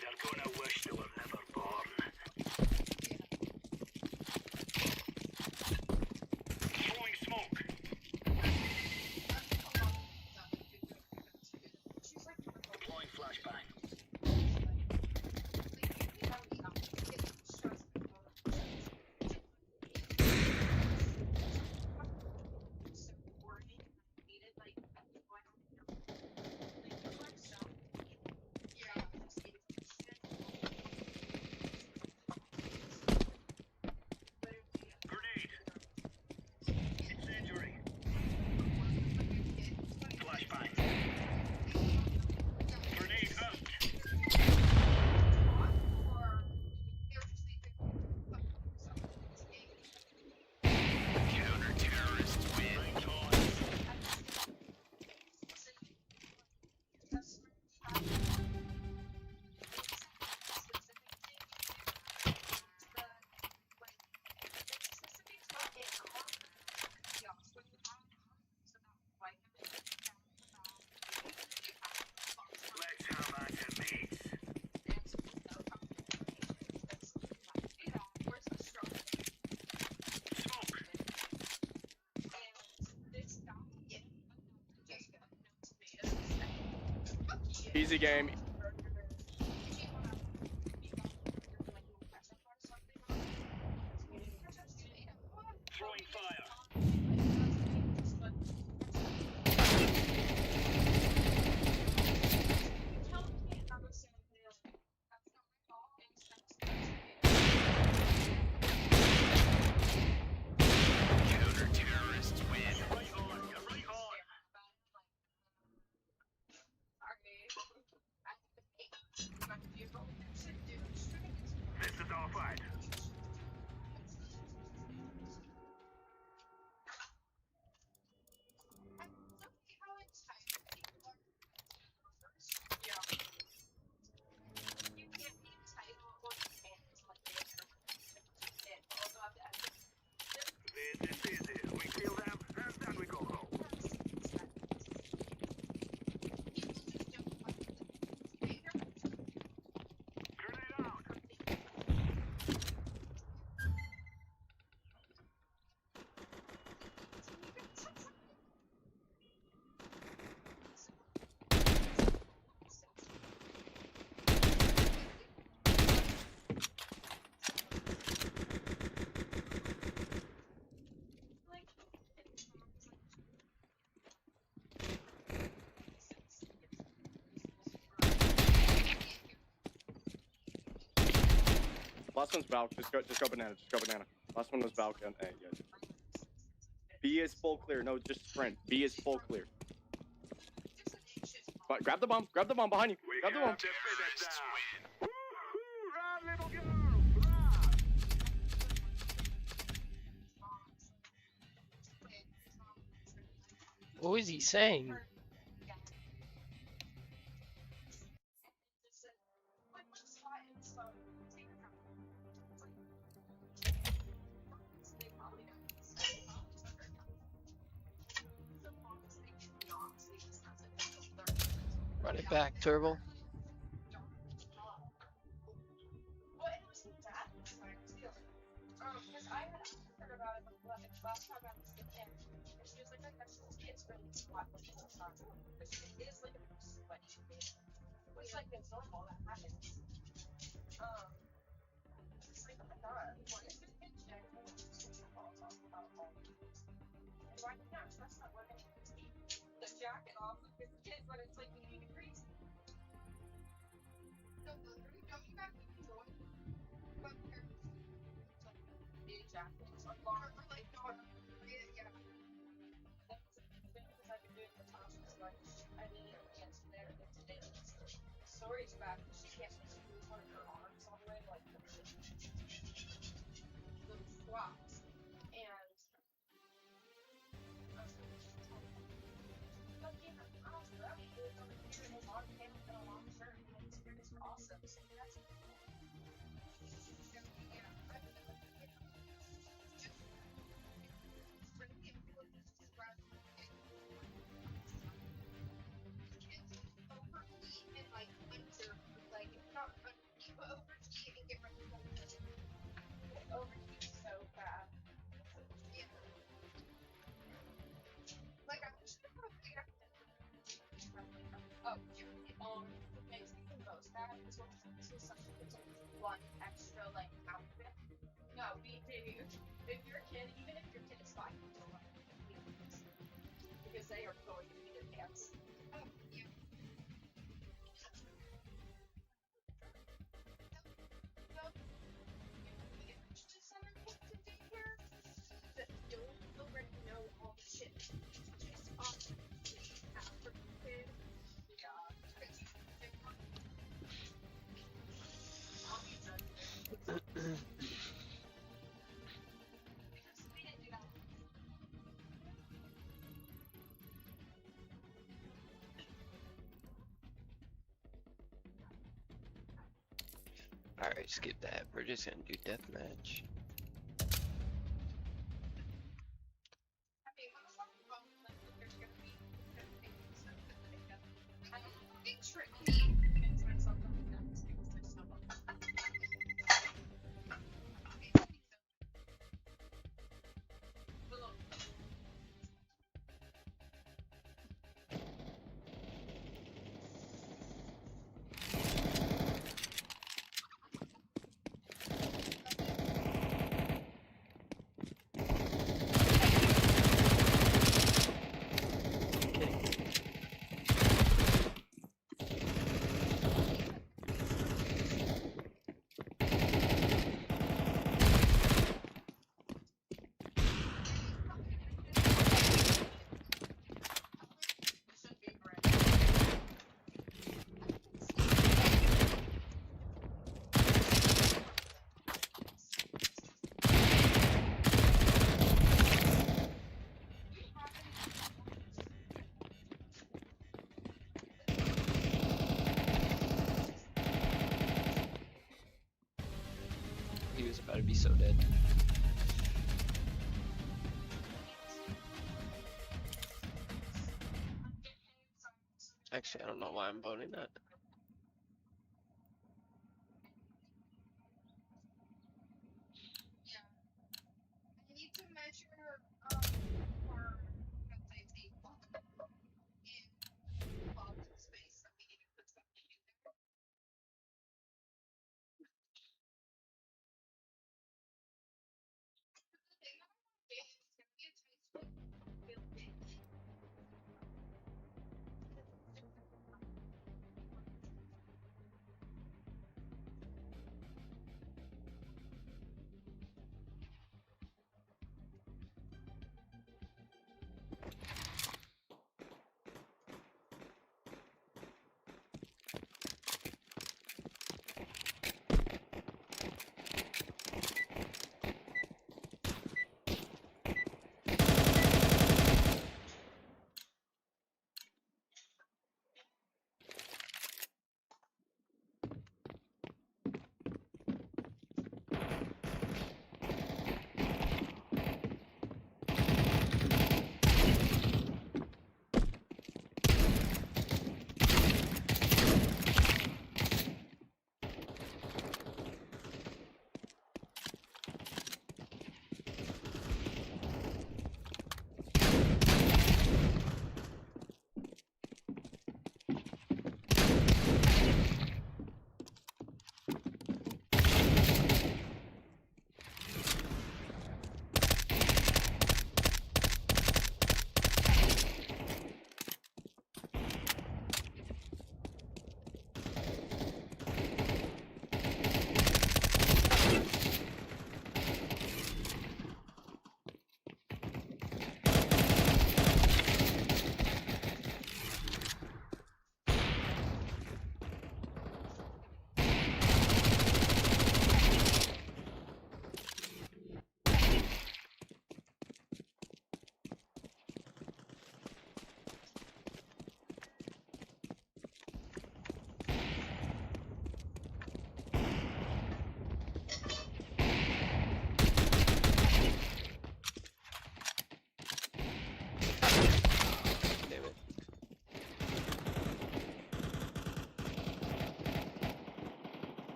They're gonna wish they were never born. Throwing smoke. Deploying flashbang. Grenade. Incendiary. Flashbang. Grenade out. Counter-terrorist win. Right on. Let's have at it, mates. Smoke. Easy game. Throwing fire. Counter-terrorist win. You're right on. You're right on. This is our fight. This is easy. We kill them, and then we go home. Grenade out. Last one's Valk. Just go banana. Just go banana. Last one was Valk. And, hey, yeah. B is full clear. No, just sprint. B is full clear. But grab the bomb. Grab the bomb behind you. We Grab the bomb. have to finish that. Woohoo! Run, little girl! Run! What was he saying? Run it back, Turbo. jacket off with his kid when it's like 80 degrees. No, literally, don't you guys enjoy what parents like big jackets or long or like yeah. That's the thing because I've been doing Natasha's lunch. I mean, yesterday or today. The story's bad because she can't squeeze one of her arms all the way like those squats. And I was like, I was rubbing it over here in his long pants and a long shirt and his fingers were awesome. So that's cool. Yeah, really important to grab kids overeat and like like not undereat but overeat and get ready for overeat so bad. Yeah. Like I wish I could have figured out what makes me the most bad is when something puts on one extra like outfit. No, we do. If your kid, even if your kid is 5 years old, because they are going to be their pants. Oh, yeah. Just send them to daycare that don't already know all the shit. Just awesome. After the kid. Yeah. I'll be done. Because we didn't do that. Alright, skip that. We're just gonna do deathmatch. I mean, what's wrong with like there's gonna be I don't fucking trick me. Convince myself that I'm done because there's no one. He was about to be so dead. Actually, I don't know why I'm voting that. I need to measure for safety in closet space that we need to put something in there. The thing that I want to do is gonna be a tasteless building.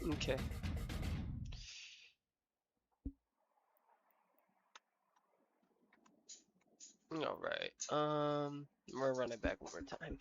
Okay. All right. We're running back one more time.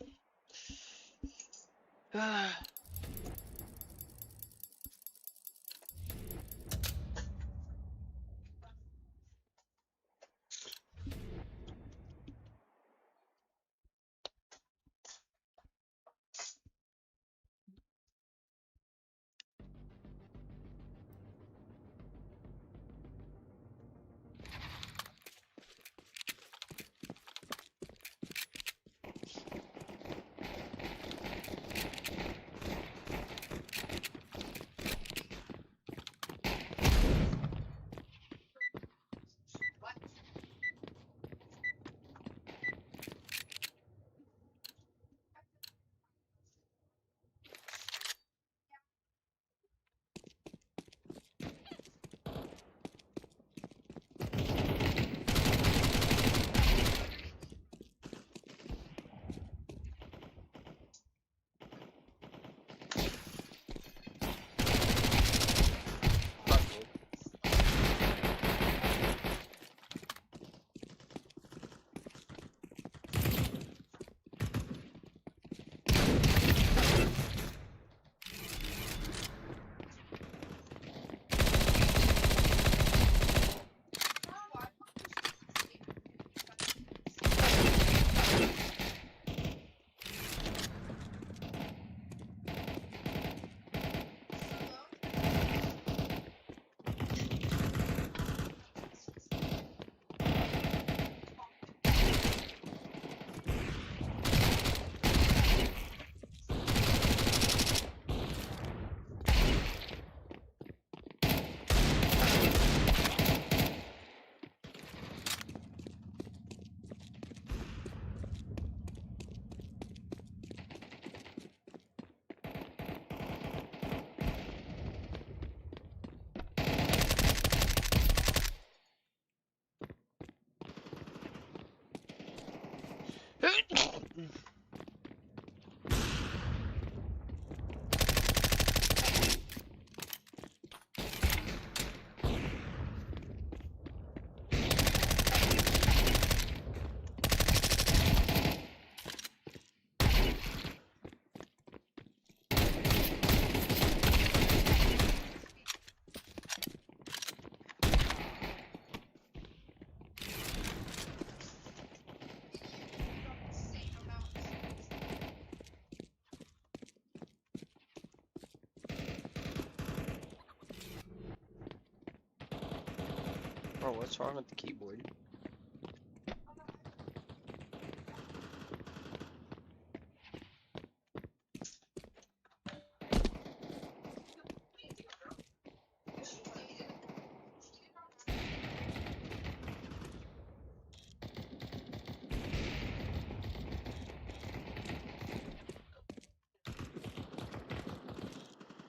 Oh, what's wrong with the keyboard?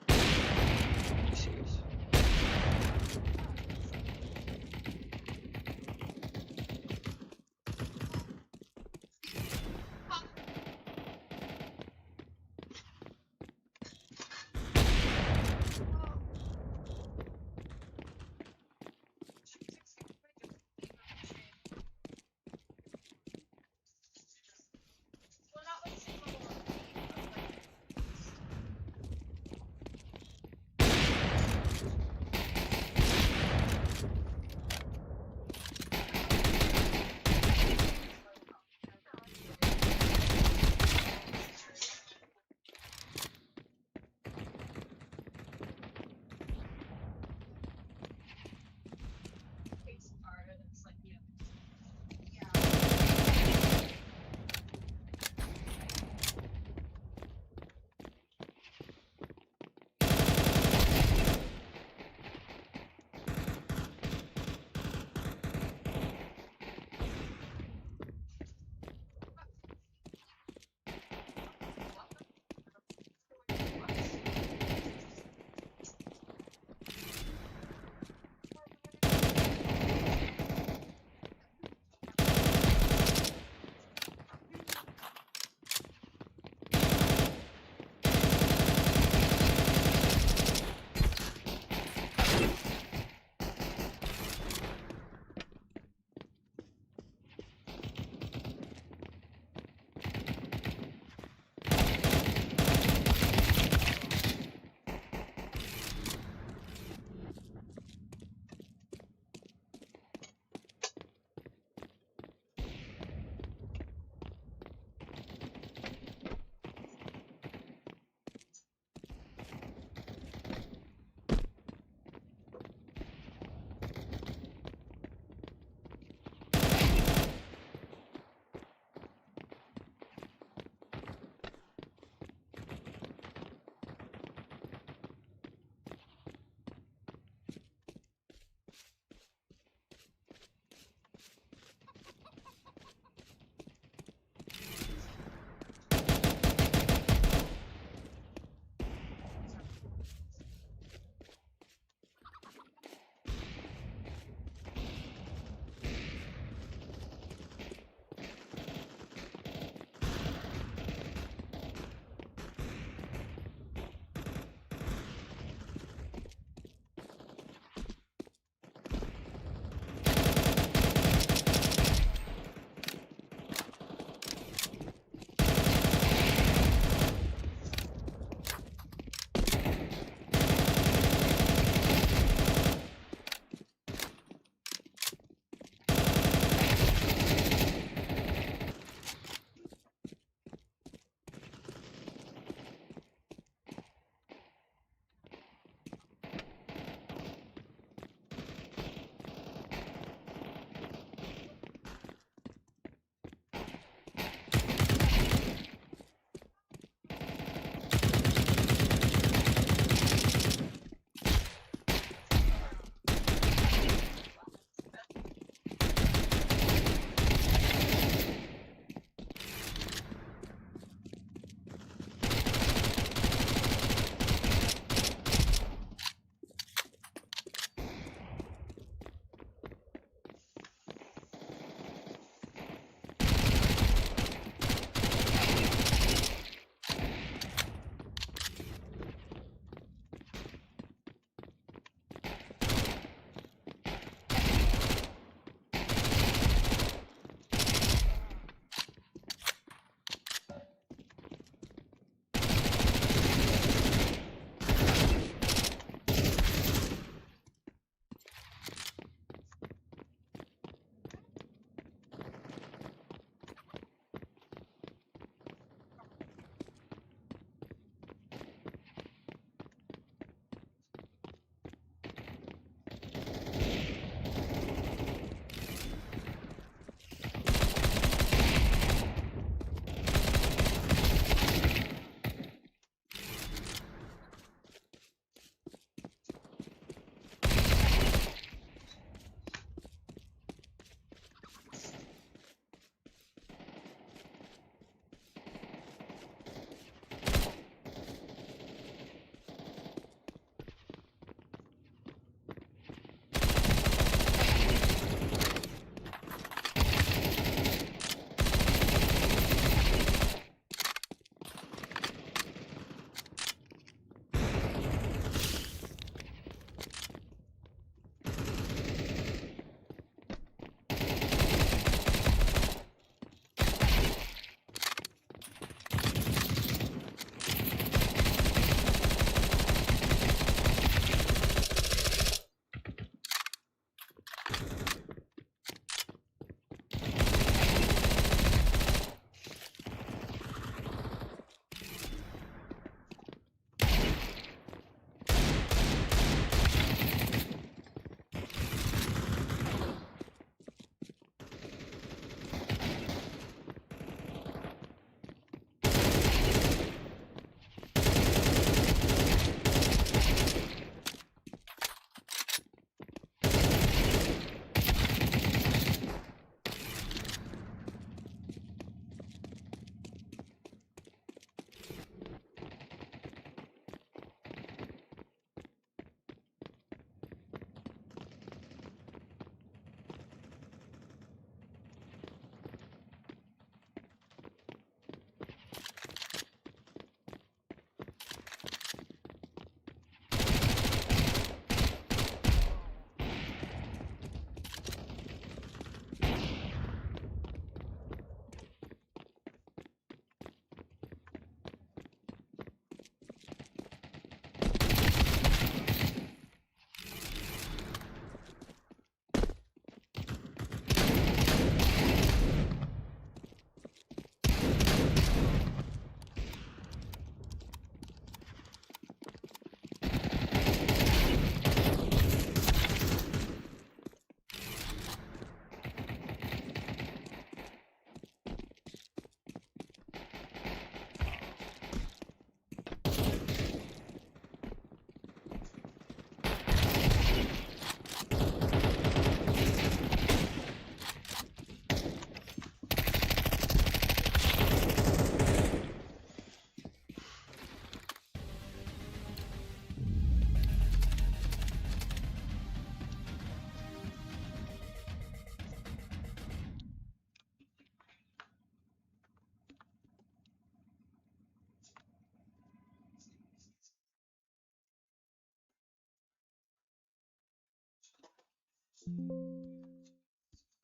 Are you serious?